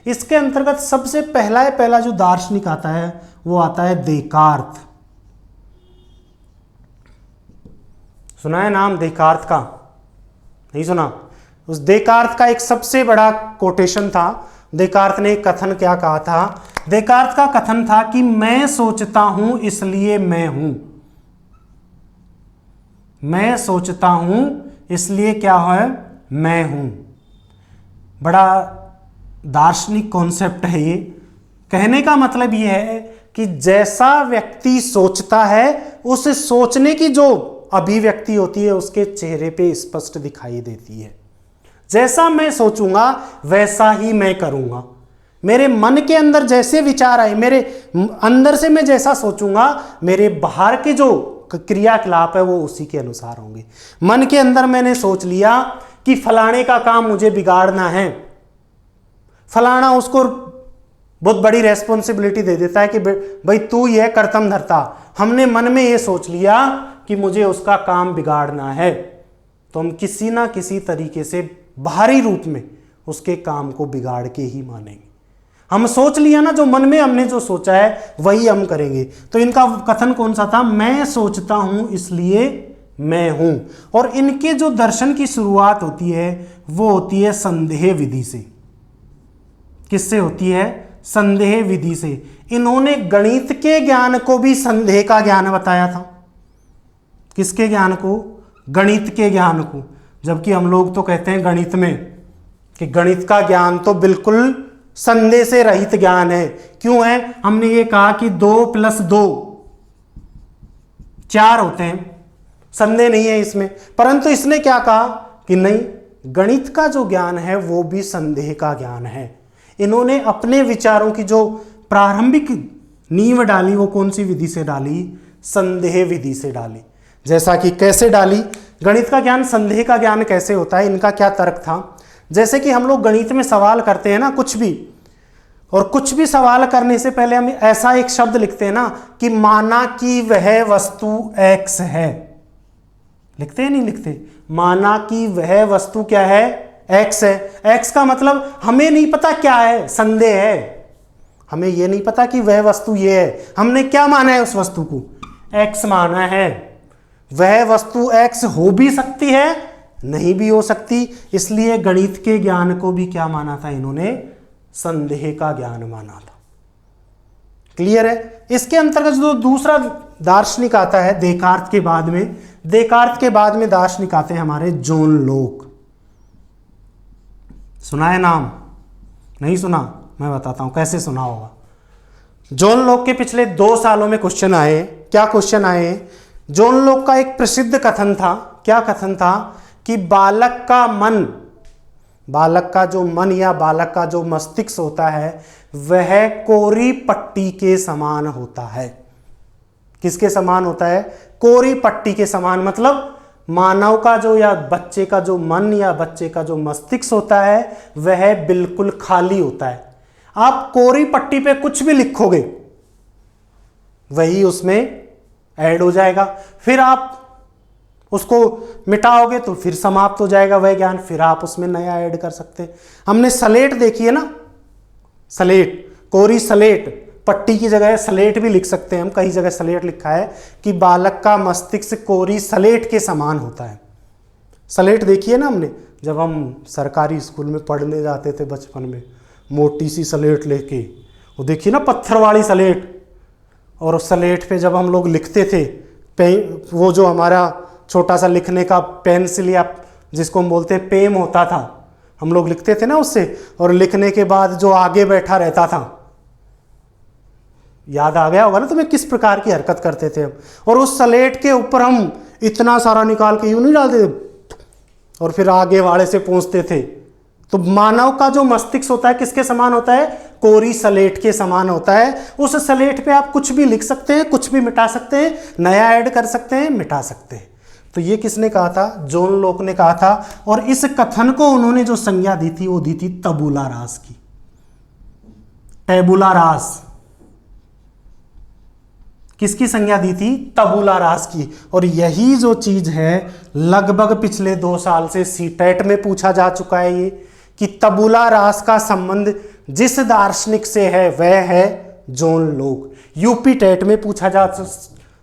इसके अंतर्गत सबसे पहला जो दार्शनिक आता है वो आता है देकार्त। सुना है नाम देकार्त का? नहीं सुना? उस देकार्त का एक सबसे बड़ा कोटेशन था। देकार्त ने कथन क्या कहा था? देकार्त का कथन था कि मैं सोचता हूं इसलिए मैं हूं। मैं सोचता हूं इसलिए क्या है? मैं हूं। बड़ा दार्शनिक कॉन्सेप्ट है ये। कहने का मतलब यह है कि जैसा व्यक्ति सोचता है उस सोचने की जो अभिव्यक्ति होती है उसके चेहरे पे स्पष्ट दिखाई देती है। जैसा मैं सोचूंगा वैसा ही मैं करूंगा। मेरे मन के अंदर जैसे विचार आए, मेरे अंदर से मैं जैसा सोचूंगा, मेरे बाहर के जो क्रियाकलाप है वो उसी के अनुसार होंगे। मन के अंदर मैंने सोच लिया कि फलाने का काम मुझे बिगाड़ना है, फलाना उसको बहुत बड़ी रेस्पॉन्सिबिलिटी दे देता है कि भाई तू यह करतम धरता। हमने मन में ये सोच लिया कि मुझे उसका काम बिगाड़ना है, तो हम किसी ना किसी तरीके से बाहरी रूप में उसके काम को बिगाड़ के ही मानेंगे। हम सोच लिया ना, जो मन में हमने जो सोचा है वही हम करेंगे। तो इनका कथन कौन सा था? मैं सोचता हूं इसलिए मैं हूं। और इनके जो दर्शन की शुरुआत होती है वो होती है संदेह विधि से। किससे होती है? संदेह विधि से। इन्होंने गणित के ज्ञान को भी संदेह का ज्ञान बताया था। किसके ज्ञान को? गणित के ज्ञान को। जबकि हम लोग तो कहते हैं गणित में कि गणित का ज्ञान तो बिल्कुल संदेह से रहित ज्ञान है। क्यों है? हमने ये कहा कि 2 + 2 4 होते हैं, संदेह नहीं है इसमें। परंतु इसने क्या कहा कि नहीं, गणित का जो ज्ञान है वो भी संदेह का ज्ञान है। इन्होंने अपने विचारों की जो प्रारंभिक नींव डाली वो कौन सी विधि से डाली? संदेह विधि से डाली। जैसा कि कैसे डाली? गणित का ज्ञान संदेह का ज्ञान कैसे होता है? इनका क्या तर्क था? जैसे कि हम लोग गणित में सवाल करते हैं ना कुछ भी, और कुछ भी सवाल करने से पहले हम ऐसा एक शब्द लिखते हैं ना कि माना कि वह वस्तु x है। लिखते हैं नहीं लिखते? माना कि वह वस्तु क्या है? x है। x का मतलब हमें नहीं पता क्या है, संदेह है। हमें यह नहीं पता कि वह वस्तु ये है। हमने क्या माना है? उस वस्तु को x माना है। वह वस्तु x हो भी सकती है, नहीं भी हो सकती। इसलिए गणित के ज्ञान को भी क्या माना था इन्होंने? संदेह का ज्ञान माना था। क्लियर है। इसके अंतर्गत जो दूसरा दार्शनिक आता है देकार्त के बाद में, देकार्त के बाद में दार्शनिक आते हैं हमारे जॉन लोक। सुना है नाम? नहीं सुना? मैं बताता हूं कैसे सुना होगा। जॉन लोक के पिछले 2 सालों में क्वेश्चन आए। क्या क्वेश्चन आए? जॉन लोक का एक प्रसिद्ध कथन था। क्या कथन था? कि बालक का मन, बालक का जो मन या बालक का जो मस्तिष्क होता है वह कोरी पट्टी के समान होता है। किसके समान होता है? कोरी पट्टी के समान। मतलब मानव का जो या बच्चे का जो मन या बच्चे का जो मस्तिष्क होता है वह बिल्कुल खाली होता है। आप कोरी पट्टी पे कुछ भी लिखोगे वही उसमें ऐड हो जाएगा, फिर आप उसको मिटाओगे तो फिर समाप्त हो जाएगा वह ज्ञान, फिर आप उसमें नया ऐड कर सकते हैं। हमने स्लेट देखी है ना, स्लेट, कोरी स्लेट, पट्टी की जगह स्लेट भी लिख सकते हैं हम, कई जगह स्लेट लिखा है कि बालक का मस्तिष्क कोरी स्लेट के समान होता है। स्लेट देखिए ना हमने, जब हम सरकारी स्कूल में पढ़ने जाते थे बचपन में, मोटी सी स्लेट लेके, वो देखिए ना पत्थर वाली स्लेट, और उस स्लेट पे जब हम लोग लिखते थे, वो जो हमारा छोटा सा लिखने का पेंसिल या जिसको हम बोलते हैं पेम होता था, हम लोग लिखते थे ना उससे, और लिखने के बाद जो आगे बैठा रहता था, याद आ गया होगा ना तुम्हें किस प्रकार की हरकत करते थे हम। और उस स्लेट के ऊपर हम इतना सारा निकाल के यूं नहीं डालते थे और फिर आगे वाले से पूछते थे। तो मानव का जो मस्तिष्क होता है किसके समान होता है? कोरी स्लेट के समान होता है। उस स्लेट पे आप कुछ भी लिख सकते हैं, कुछ भी मिटा सकते हैं, नया ऐड कर सकते हैं, मिटा सकते हैं। तो ये किसने कहा था? जॉन लोक ने कहा था। और इस कथन को उन्होंने जो संज्ञा दी थी वो दी थी तबुला रास की, टैबुला रास। किसकी संज्ञा दी थी? तबुला रास की। और यही जो चीज है लगभग पिछले 2 साल से सीटेट में पूछा जा चुका है ये, कि तबुला रास का संबंध जिस दार्शनिक से है वह है जॉन लोक। यूपी टेट में पूछा जा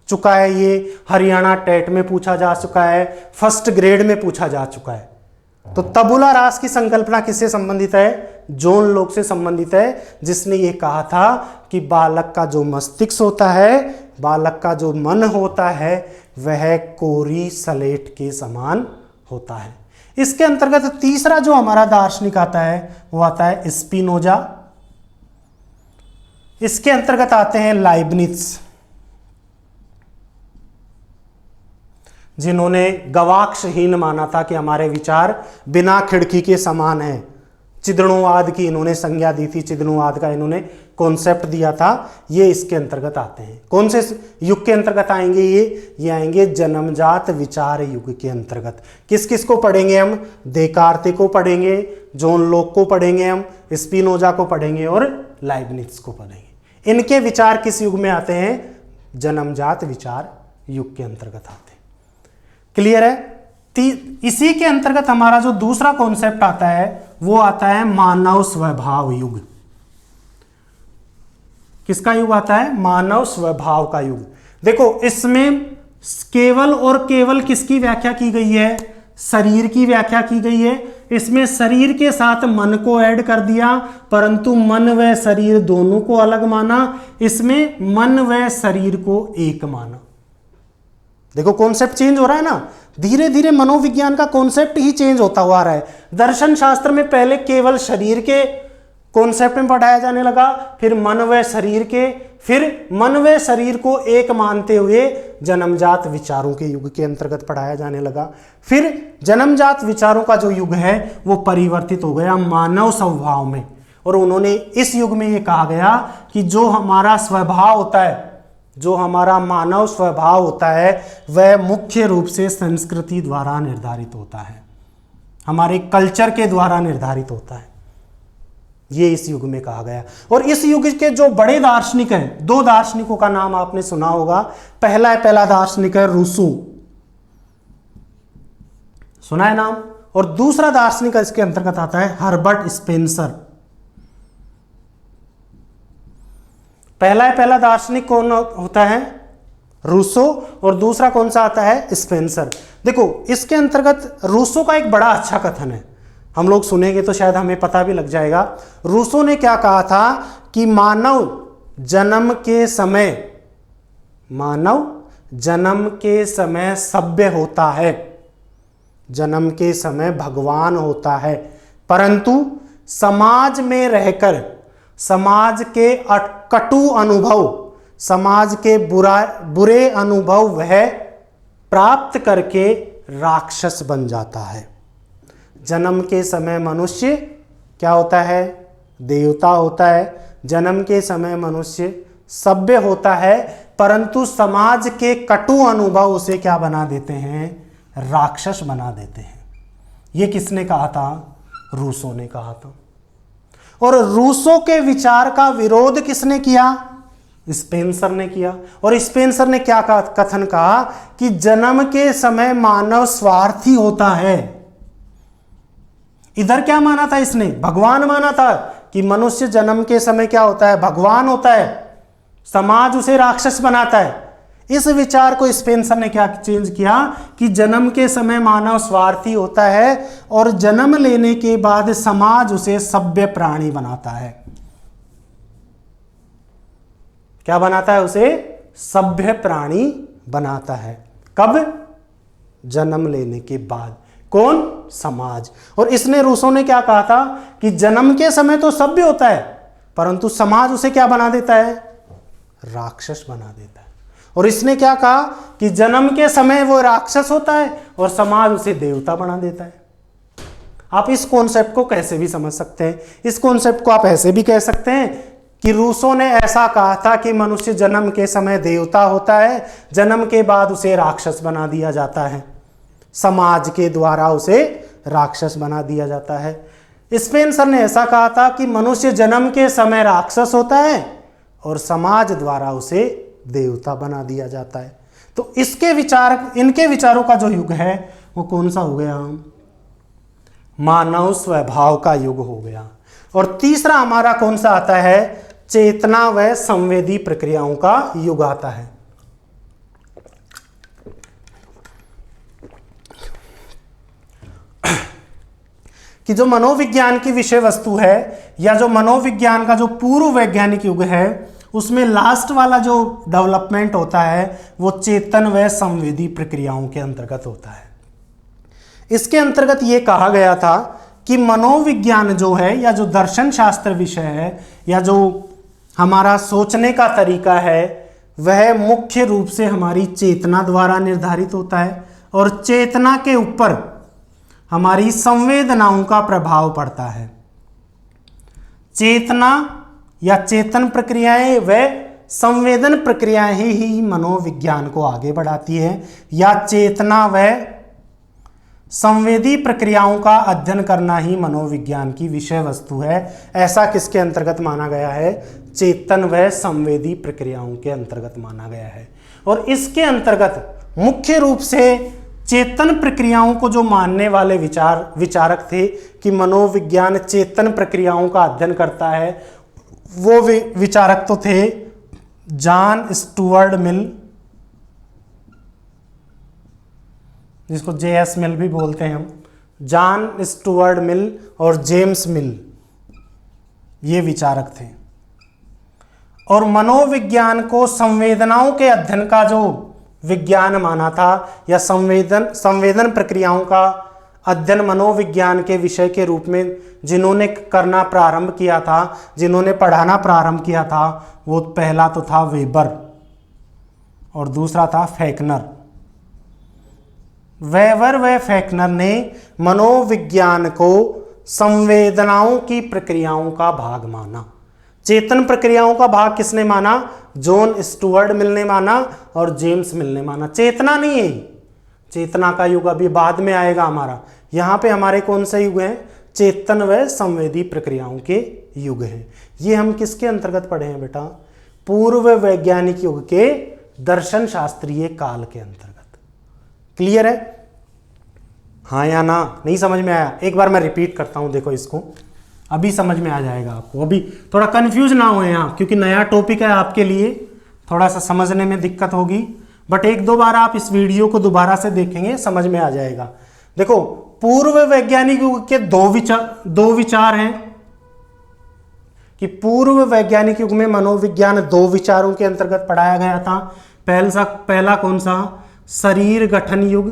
चुका है ये, हरियाणा टेट में पूछा जा चुका है, फर्स्ट ग्रेड में पूछा जा चुका है। तो तबुला रास की संकल्पना किससे संबंधित है? जॉन लोक से संबंधित है, जिसने ये कहा था कि बालक का जो मस्तिष्क होता है, बालक का जो मन होता है वह कोरी स्लेट के समान होता है। इसके अंतर्गत तीसरा जो हमारा दार्शनिक आता है वो आता है स्पिनोजा। इसके अंतर्गत आते हैं लाइबनिट्ज, जिन्होंने गवाक्षहीन माना था कि हमारे विचार बिना खिड़की के समान है। चिदणुवाद की इन्होंने संज्ञा दी थी, चिदणुवाद का इन्होंने कॉन्सेप्ट दिया था। ये इसके अंतर्गत आते हैं। कौन से युग के अंतर्गत आएंगे ये आएंगे जन्मजात विचार युग के अंतर्गत। किस किस को पढ़ेंगे हम? देकार्ते को पढ़ेंगे, जॉन लोक को पढ़ेंगे हम, स्पिनोजा को पढ़ेंगे और लाइबनिट्ज को पढ़ेंगे। इनके विचार किस युग में आते हैं? जन्मजात विचार युग के अंतर्गत आते हैं। क्लियर है? इसी के अंतर्गत हमारा जो दूसरा कॉन्सेप्ट आता है वो आता है मानव स्वभाव युग। किसका युग आता है? मानव स्वभाव का युग। देखो इसमें केवल और केवल किसकी व्याख्या की गई है? शरीर की व्याख्या की गई है। इसमें शरीर के साथ मन को ऐड कर दिया, परंतु मन व शरीर दोनों को अलग माना। इसमें मन व शरीर को एक माना। देखो कॉन्सेप्ट चेंज हो रहा है ना, धीरे धीरे मनोविज्ञान का कॉन्सेप्ट ही चेंज होता हुआ आ रहा है। दर्शन शास्त्र में पहले केवल शरीर के कॉन्सेप्ट में पढ़ाया जाने लगा, फिर मन व शरीर के, फिर मन व शरीर को एक मानते हुए जन्मजात विचारों के युग के अंतर्गत पढ़ाया जाने लगा। फिर जन्मजात विचारों का जो युग है वो परिवर्तित हो गया मानव स्वभाव में, और उन्होंने इस युग में ये कहा गया कि जो हमारा स्वभाव होता है, जो हमारा मानव स्वभाव होता है वह मुख्य रूप से संस्कृति द्वारा निर्धारित होता है, हमारे कल्चर के द्वारा निर्धारित होता है। ये इस युग में कहा गया। और इस युग के जो बड़े दार्शनिक हैं, 2 दार्शनिकों का नाम आपने सुना होगा। पहला दार्शनिक है रूसो, सुना है नाम, और दूसरा दार्शनिक इसके अंतर्गत आता है हर्बर्ट स्पेंसर। पहला दार्शनिक कौन होता है? रूसो, और दूसरा कौन सा आता है? स्पेंसर। देखो इसके अंतर्गत रूसो का एक बड़ा अच्छा कथन है, हम लोग सुनेंगे तो शायद हमें पता भी लग जाएगा। रूसो ने क्या कहा था कि मानव जन्म के समय सभ्य होता है, जन्म के समय भगवान होता है, परंतु समाज में रहकर समाज के कटु अनुभव, समाज के बुरे अनुभव वह प्राप्त करके राक्षस बन जाता है। जन्म के समय मनुष्य क्या होता है? देवता होता है। जन्म के समय मनुष्य सभ्य होता है, परंतु समाज के कटु अनुभव उसे क्या बना देते हैं? राक्षस बना देते हैं। ये किसने कहा था? रूसो ने कहा था। और रूसो के विचार का विरोध किसने किया? स्पेंसर ने किया। और स्पेंसर ने क्या कथन कहा कि जन्म के समय मानव स्वार्थी होता है। इधर क्या माना था इसने? भगवान माना था कि मनुष्य जन्म के समय क्या होता है? भगवान होता है, समाज उसे राक्षस बनाता है। इस विचार को स्पेंसर ने क्या चेंज किया कि जन्म के समय मानव स्वार्थी होता है और जन्म लेने के बाद समाज उसे सभ्य प्राणी बनाता है। क्या बनाता है? उसे सभ्य प्राणी बनाता है। कब? जन्म लेने के बाद। कौन? समाज। और इसने रूसो ने क्या कहा था कि जन्म के समय तो सभ्य होता है, परंतु समाज उसे क्या बना देता है? राक्षस बना देता है। और इसने क्या कहा कि जन्म के समय वो राक्षस होता है और समाज उसे देवता बना देता है। आप इस कॉन्सेप्ट को कैसे भी समझ सकते हैं। इस कॉन्सेप्ट को आप ऐसे भी कह सकते हैं कि रूसो ने ऐसा कहा था कि मनुष्य जन्म के समय देवता होता है, जन्म के बाद उसे राक्षस बना दिया जाता है, समाज के द्वारा उसे राक्षस बना दिया जाता है। स्पेंसर ने ऐसा कहा था कि मनुष्य जन्म के समय राक्षस होता है और समाज द्वारा उसे देवता बना दिया जाता है। तो इनके विचारों का जो युग है वो कौन सा हो गया? मानव स्वभाव का युग हो गया। और तीसरा हमारा कौन सा आता है? चेतना व संवेदी प्रक्रियाओं का युग आता है। कि जो मनोविज्ञान की विषय वस्तु है या जो मनोविज्ञान का जो पूर्व वैज्ञानिक युग है उसमें लास्ट वाला जो डेवलपमेंट होता है वो चेतन व संवेदी प्रक्रियाओं के अंतर्गत होता है। इसके अंतर्गत ये कहा गया था कि मनोविज्ञान जो है या जो दर्शन शास्त्र विषय है या जो हमारा सोचने का तरीका है वह मुख्य रूप से हमारी चेतना द्वारा निर्धारित होता है और चेतना के ऊपर हमारी संवेदनाओं का प्रभाव पड़ता है। चेतना या चेतन प्रक्रियाएं व संवेदन प्रक्रियाएं ही मनोविज्ञान को आगे बढ़ाती है या चेतना व संवेदी प्रक्रियाओं का अध्ययन करना ही मनोविज्ञान की विषय वस्तु है। ऐसा किसके अंतर्गत माना गया है? चेतन व संवेदी प्रक्रियाओं के अंतर्गत माना गया है। और इसके अंतर्गत मुख्य रूप से चेतन प्रक्रियाओं को जो मानने वाले विचारक थे कि मनोविज्ञान चेतन प्रक्रियाओं का अध्ययन करता है, वो विचारक तो थे जॉन स्टुअर्ट मिल, जिसको J.S. मिल भी बोलते हैं हम, जॉन स्टुअर्ट मिल और जेम्स मिल, ये विचारक थे। और मनोविज्ञान को संवेदनाओं के अध्ययन का जो विज्ञान माना था या संवेदन प्रक्रियाओं का अध्ययन मनोविज्ञान के विषय के रूप में जिन्होंने करना प्रारंभ किया था, जिन्होंने पढ़ाना प्रारंभ किया था, वो पहला तो था वेबर और दूसरा था फेकनर। वेबर व फेकनर ने मनोविज्ञान को संवेदनाओं की प्रक्रियाओं का भाग माना। चेतन प्रक्रियाओं का भाग किसने माना? जॉन स्टुअर्ट मिल ने माना और जेम्स मिल ने माना। चेतना नहीं है, चेतना का युग अभी बाद में आएगा हमारा। यहाँ पे हमारे कौन से युग हैं? चेतन व संवेदी प्रक्रियाओं के युग हैं। ये हम किसके अंतर्गत पढ़े हैं बेटा? पूर्व वैज्ञानिक युग के दर्शन शास्त्रीय काल के अंतर्गत। क्लियर है? हाँ या ना? नहीं समझ में आया? एक बार मैं रिपीट करता हूँ, देखो इसको, अभी समझ में आ जाएगा आपको। अभी थोड़ा कंफ्यूज ना हो यहाँ, क्योंकि नया टॉपिक है आपके लिए, थोड़ा सा समझने में दिक्कत होगी, बट एक दो बार आप इस वीडियो को दोबारा से देखेंगे, समझ में आ जाएगा। देखो, पूर्व वैज्ञानिक युग के दो विचार हैं कि पूर्व वैज्ञानिक युग में मनोविज्ञान दो विचारों के अंतर्गत पढ़ाया गया था। पहला कौन सा? शरीर गठन युग।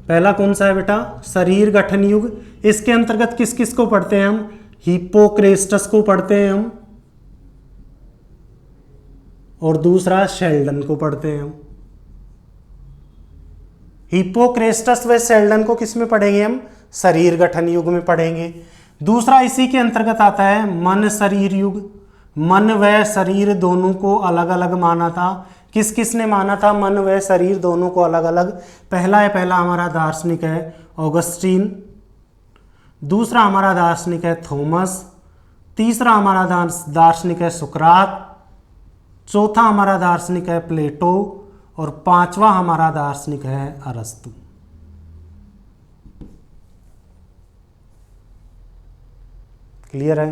पहला कौन सा है बेटा? शरीर गठन युग। इसके अंतर्गत किस किस को पढ़ते हैं हम? हिप्पोक्रेटस को पढ़ते हैं हम, और दूसरा शेल्डन को पढ़ते हैं हम। हिप्पोक्रेटस व शेल्डन को किस में पढ़ेंगे हम? शरीर गठन युग में पढ़ेंगे। दूसरा इसी के अंतर्गत आता है मन शरीर युग। मन व शरीर दोनों को अलग अलग माना था। किस किस ने माना था मन व शरीर दोनों को अलग अलग? पहला हमारा दार्शनिक है ऑगस्टीन, दूसरा हमारा दार्शनिक है थॉमस, तीसरा हमारा दार्शनिक है सुकरात, चौथा हमारा दार्शनिक है प्लेटो, और पांचवा हमारा दार्शनिक है अरस्तु। क्लियर है?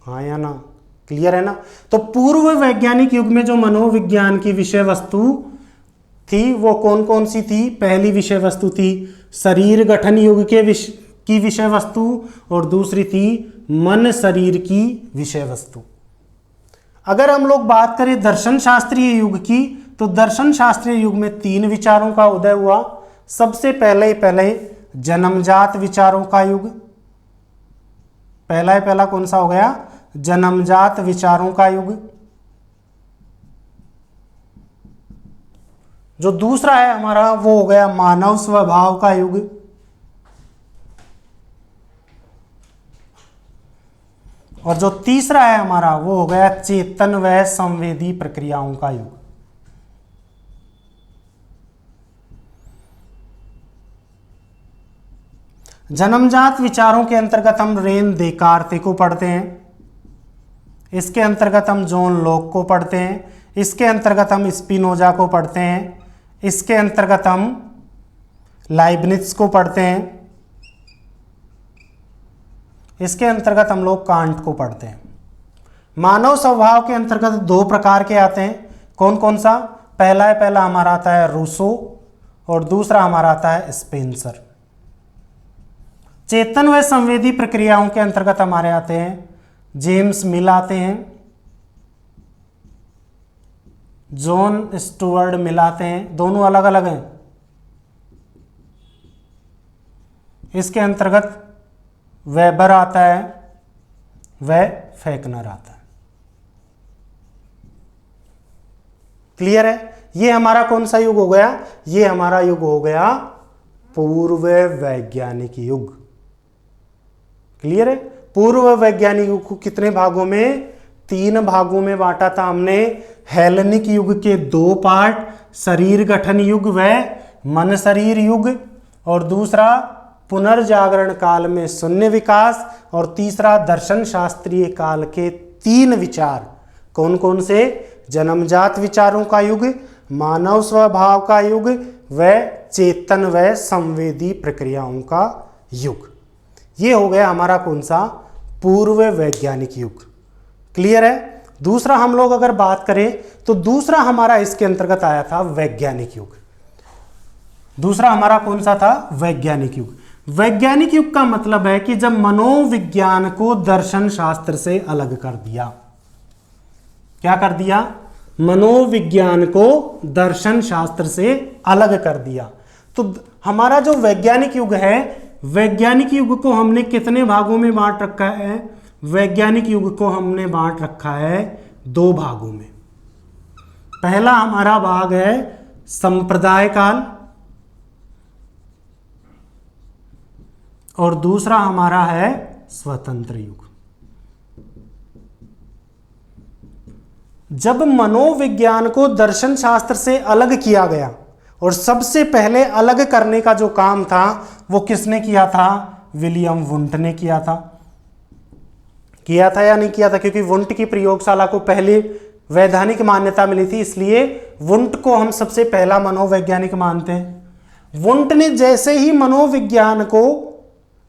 हाँ या ना? क्लियर है ना? तो पूर्व वैज्ञानिक युग में जो मनोविज्ञान की विषय वस्तु थी वो कौन कौन सी थी? पहली विषय वस्तु थी शरीर गठन युग की विषय वस्तु, और दूसरी थी मन शरीर की विषय वस्तु। अगर हम लोग बात करें दर्शन शास्त्रीय युग की, तो दर्शन शास्त्रीय युग में तीन विचारों का उदय हुआ। सबसे पहले जन्मजात विचारों का युग। पहला कौन सा हो गया? जन्मजात विचारों का युग। जो दूसरा है हमारा वो हो गया मानव स्वभाव का युग। और जो तीसरा है हमारा वो हो गया चेतन व संवेदी प्रक्रियाओं का युग। जन्मजात विचारों के अंतर्गत हम रेन देकार्ते को पढ़ते हैं, इसके अंतर्गत हम जॉन लॉक को पढ़ते हैं, इसके अंतर्गत हम स्पिनोजा को पढ़ते हैं, इसके अंतर्गत हम लाइबनिट्ज को पढ़ते हैं, इसके अंतर्गत हम लोग कांट को पढ़ते हैं। मानव स्वभाव के अंतर्गत दो प्रकार के आते हैं। कौन कौन सा? पहला हमारा आता है रूसो, और दूसरा हमारा आता है स्पेंसर। चेतन व संवेदी प्रक्रियाओं के अंतर्गत हमारे आते हैं जेम्स मिल आते हैं, जॉन स्टुअर्ट मिल आते हैं, दोनों अलग अलग हैं। इसके अंतर्गत वेबर आता है, व फेकनर आता है। क्लियर है? ये हमारा कौन सा युग हो गया? ये हमारा युग हो गया पूर्व वैज्ञानिक युग। क्लियर है? पूर्व वैज्ञानिक युग को कितने भागों में? 3 भागों में बांटा था हमने। हेलेनिक युग के 2 पार्ट, शरीर गठन युग व मन शरीर युग, और दूसरा पुनर्जागरण काल में शून्य विकास, और तीसरा दर्शन शास्त्रीय काल के 3 विचार। कौन कौन से? जन्मजात विचारों का युग, मानव स्वभाव का युग व चेतन व संवेदी प्रक्रियाओं का युग। ये हो गया हमारा कौन सा? पूर्व वैज्ञानिक युग। क्लियर है? दूसरा हम लोग अगर बात करें तो दूसरा हमारा इसके अंतर्गत आया था वैज्ञानिक युग। दूसरा हमारा कौन सा था? वैज्ञानिक युग। वैज्ञानिक युग का मतलब है कि जब मनोविज्ञान को दर्शन शास्त्र से अलग कर दिया। क्या कर दिया? मनोविज्ञान को दर्शन शास्त्र से अलग कर दिया। तो हमारा जो वैज्ञानिक युग है, वैज्ञानिक युग को हमने कितने भागों में बांट रखा है? वैज्ञानिक युग को हमने बांट रखा है 2 भागों में। पहला हमारा भाग है संप्रदाय काल, और दूसरा हमारा है स्वतंत्र युग। जब मनोविज्ञान को दर्शन शास्त्र से अलग किया गया, और सबसे पहले अलग करने का जो काम था वो किसने किया था? विलियम वुंट ने किया था। किया था या नहीं किया था? क्योंकि वुंट की प्रयोगशाला को पहले वैधानिक मान्यता मिली थी, इसलिए वुंट को हम सबसे पहला मनोवैज्ञानिक मानते हैं। वुंट ने जैसे ही मनोविज्ञान को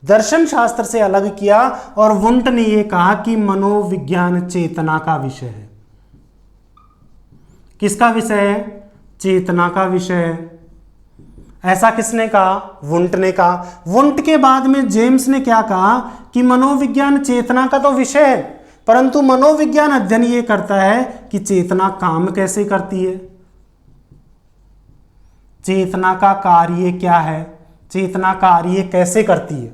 दर्शन शास्त्र से अलग किया, और वुंट ने यह कहा कि मनोविज्ञान चेतना का विषय है। किसका विषय है? चेतना का विषय है। ऐसा किसने कहा? वुंट ने कहा। वुंट के बाद में जेम्स ने क्या कहा कि मनोविज्ञान चेतना का तो विषय है, परंतु मनोविज्ञान अध्ययन ये करता है कि चेतना काम कैसे करती है, चेतना का कार्य क्या है, चेतना कार्य कैसे करती है।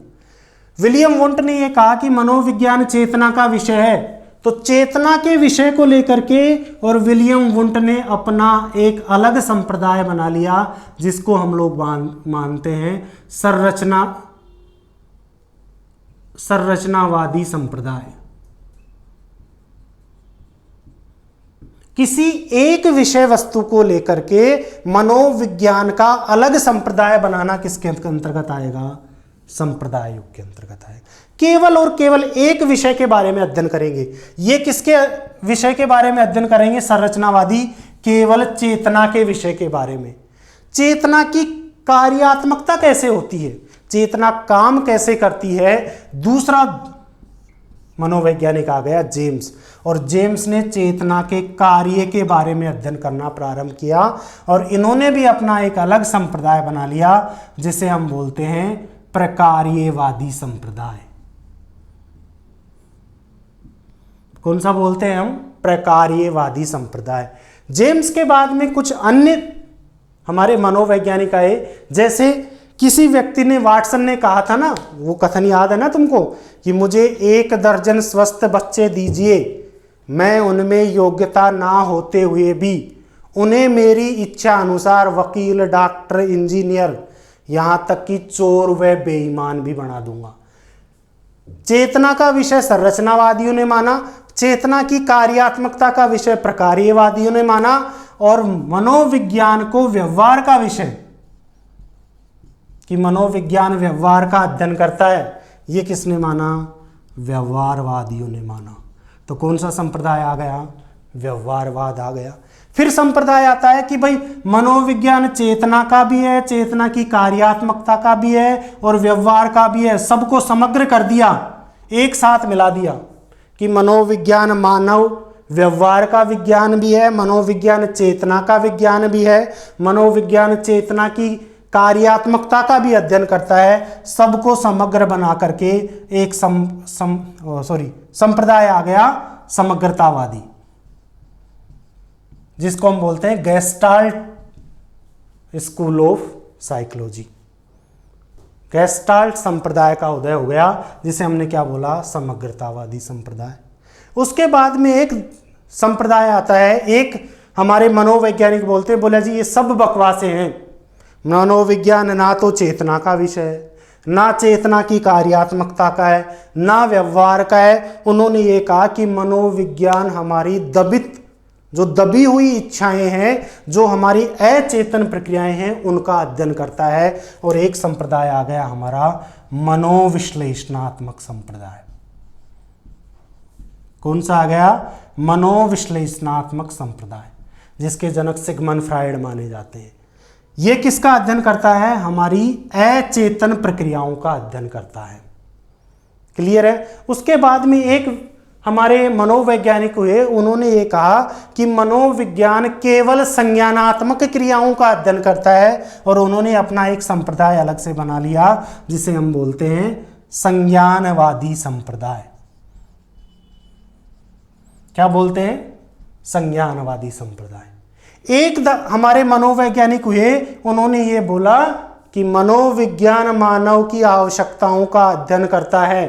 विलियम वुंट ने यह कहा कि मनोविज्ञान चेतना का विषय है, तो चेतना के विषय को लेकर के और विलियम वुंट ने अपना एक अलग संप्रदाय बना लिया जिसको हम लोग मानते हैं संरचनावादी संप्रदाय। किसी एक विषय वस्तु को लेकर के मनोविज्ञान का अलग संप्रदाय बनाना किसके अंतर्गत आएगा? संप्रदाय युग के अंतर्गत आएगा। केवल और केवल एक विषय के बारे में अध्ययन करेंगे। ये किसके विषय के बारे में अध्ययन करेंगे? संरचनावादी, केवल चेतना के विषय के बारे में। चेतना की कार्यात्मकता कैसे होती है, चेतना काम कैसे करती है। दूसरा मनोवैज्ञानिक आ गया जेम्स, और जेम्स ने चेतना के कार्य के बारे में अध्ययन करना प्रारंभ किया, और इन्होंने भी अपना एक अलग संप्रदाय बना लिया जिसे हम बोलते हैं प्रकार्यवादी संप्रदाय। कौन सा बोलते हैं हम? प्रकार्यवादी संप्रदाय। जेम्स के बाद में कुछ अन्य हमारे मनोवैज्ञानिक आए, जैसे किसी व्यक्ति ने, वाटसन ने कहा था ना, वो कथन याद है ना तुमको, कि मुझे 1 दर्जन स्वस्थ बच्चे दीजिए, मैं उनमें योग्यता ना होते हुए भी उन्हें मेरी इच्छा अनुसार वकील, डॉक्टर, इंजीनियर, यहां तक कि चोर व बेईमान भी बना दूंगा। चेतना का विषय संरचनावादियों ने माना, चेतना की कार्यात्मकता का विषय प्रकार्यवादियों ने माना, और मनोविज्ञान को व्यवहार का विषय, कि मनोविज्ञान व्यवहार का अध्ययन करता है, ये किसने माना? व्यवहारवादियों ने माना। तो कौन सा संप्रदाय आ गया? व्यवहारवाद आ गया। फिर संप्रदाय आता है कि भाई मनोविज्ञान चेतना का भी है, चेतना की कार्यात्मकता का भी है और व्यवहार का भी है, सबको समग्र कर दिया, एक साथ मिला दिया कि मनोविज्ञान मानव व्यवहार का विज्ञान भी है, मनोविज्ञान चेतना का विज्ञान भी है, मनोविज्ञान चेतना की कार्यात्मकता का भी अध्ययन करता है। सबको समग्र बना करके एक संप्रदाय आ गया समग्रतावादी, जिसको हम बोलते हैं gestalt school of psychology. Gestalt संप्रदाय का उदय हो गया, जिसे हमने क्या बोला? समग्रतावादी संप्रदाय। उसके बाद में एक संप्रदाय आता है, एक हमारे मनोवैज्ञानिक बोलते हैं, बोला जी ये सब बकवासें हैं, मनोविज्ञान ना तो चेतना का विषय है, ना चेतना की कार्यात्मकता का है, ना व्यवहार का है। उन्होंने ये कहा कि मनोविज्ञान हमारी जो दबी हुई इच्छाएं हैं, जो हमारी अचेतन प्रक्रियाएं हैं, उनका अध्ययन करता है। और एक संप्रदाय आ गया हमारा मनोविश्लेषणात्मक संप्रदाय। कौन सा आ गया? मनोविश्लेषणात्मक संप्रदाय, जिसके जनक सिगमंड फ्रायड माने जाते हैं। ये किसका अध्ययन करता है? हमारी अचेतन प्रक्रियाओं का अध्ययन करता है। क्लियर है? उसके बाद में एक हमारे मनोवैज्ञानिक हुए, उन्होंने ये कहा कि मनोविज्ञान केवल संज्ञानात्मक क्रियाओं का अध्ययन करता है, और उन्होंने अपना एक संप्रदाय अलग से बना लिया जिसे हम बोलते हैं संज्ञानवादी संप्रदाय। क्या बोलते हैं? संज्ञानवादी संप्रदाय। हमारे मनोवैज्ञानिक हुए, उन्होंने ये बोला कि मनोविज्ञान मानव की आवश्यकताओं का अध्ययन करता है,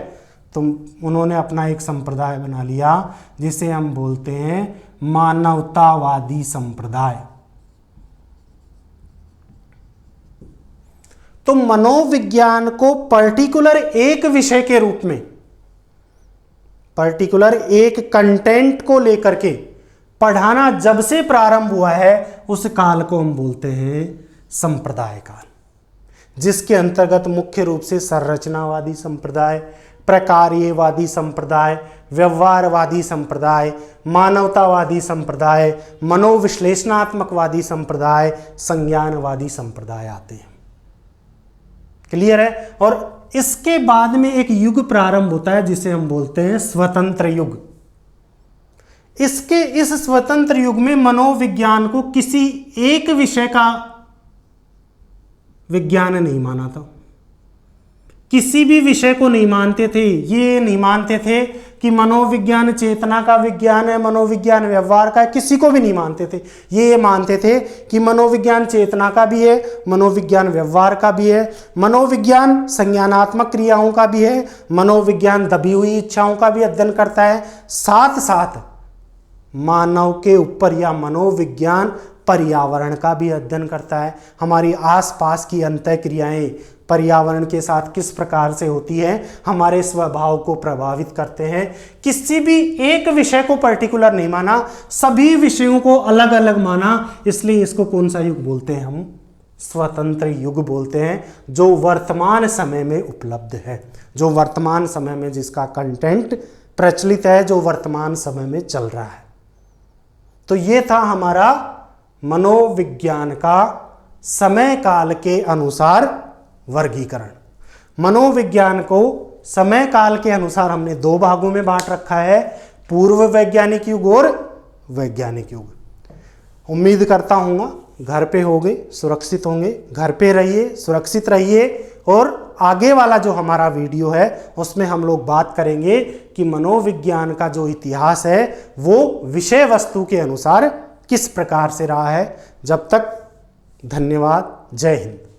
तो उन्होंने अपना एक संप्रदाय बना लिया जिसे हम बोलते हैं मानवतावादी संप्रदाय। तो मनोविज्ञान को पर्टिकुलर एक विषय के रूप में, पर्टिकुलर एक कंटेंट को लेकर के पढ़ाना जब से प्रारंभ हुआ है, उस काल को हम बोलते हैं संप्रदाय काल, जिसके अंतर्गत मुख्य रूप से संरचनावादी संप्रदाय, प्रकार्यवादी संप्रदाय, व्यवहारवादी संप्रदाय, मानवतावादी संप्रदाय, मनोविश्लेषणात्मकवादी संप्रदाय, संज्ञानवादी संप्रदाय आते हैं। क्लियर है? और इसके बाद में एक युग प्रारंभ होता है जिसे हम बोलते हैं स्वतंत्र युग। इस स्वतंत्र युग में मनोविज्ञान को किसी एक विषय का विज्ञान नहीं माना था। किसी भी विषय को नहीं मानते थे, ये नहीं मानते थे कि मनोविज्ञान चेतना का विज्ञान है, मनोविज्ञान व्यवहार का है, किसी को भी नहीं मानते थे। ये मानते थे कि मनोविज्ञान चेतना का भी है, मनोविज्ञान व्यवहार का भी है, मनोविज्ञान संज्ञानात्मक क्रियाओं का भी है, मनोविज्ञान दबी हुई इच्छाओं का भी अध्ययन करता है, साथ साथ मानव के ऊपर या मनोविज्ञान पर्यावरण का भी अध्ययन करता है। हमारी आसपास की अंतःक्रियाएं पर्यावरण के साथ किस प्रकार से होती है, हमारे स्वभाव को प्रभावित करते हैं। किसी भी एक विषय को पर्टिकुलर नहीं माना, सभी विषयों को अलग अलग माना। इसलिए इसको कौन सा युग बोलते हैं हम? स्वतंत्र युग बोलते हैं, जो वर्तमान समय में उपलब्ध है, जो वर्तमान समय में जिसका कंटेंट प्रचलित है, जो वर्तमान समय में चल रहा है। तो ये था हमारा मनोविज्ञान का समय काल के अनुसार वर्गीकरण। मनोविज्ञान को समय काल के अनुसार हमने दो भागों में बांट रखा है, पूर्व वैज्ञानिक युग और वैज्ञानिक युग। उम्मीद करता हूँ घर पे होंगे, सुरक्षित होंगे, घर पे रहिए, सुरक्षित रहिए। और आगे वाला जो हमारा वीडियो है उसमें हम लोग बात करेंगे कि मनोविज्ञान का जो इतिहास है वो विषय वस्तु के अनुसार किस प्रकार से रहा है। जब तक धन्यवाद, जय हिंद।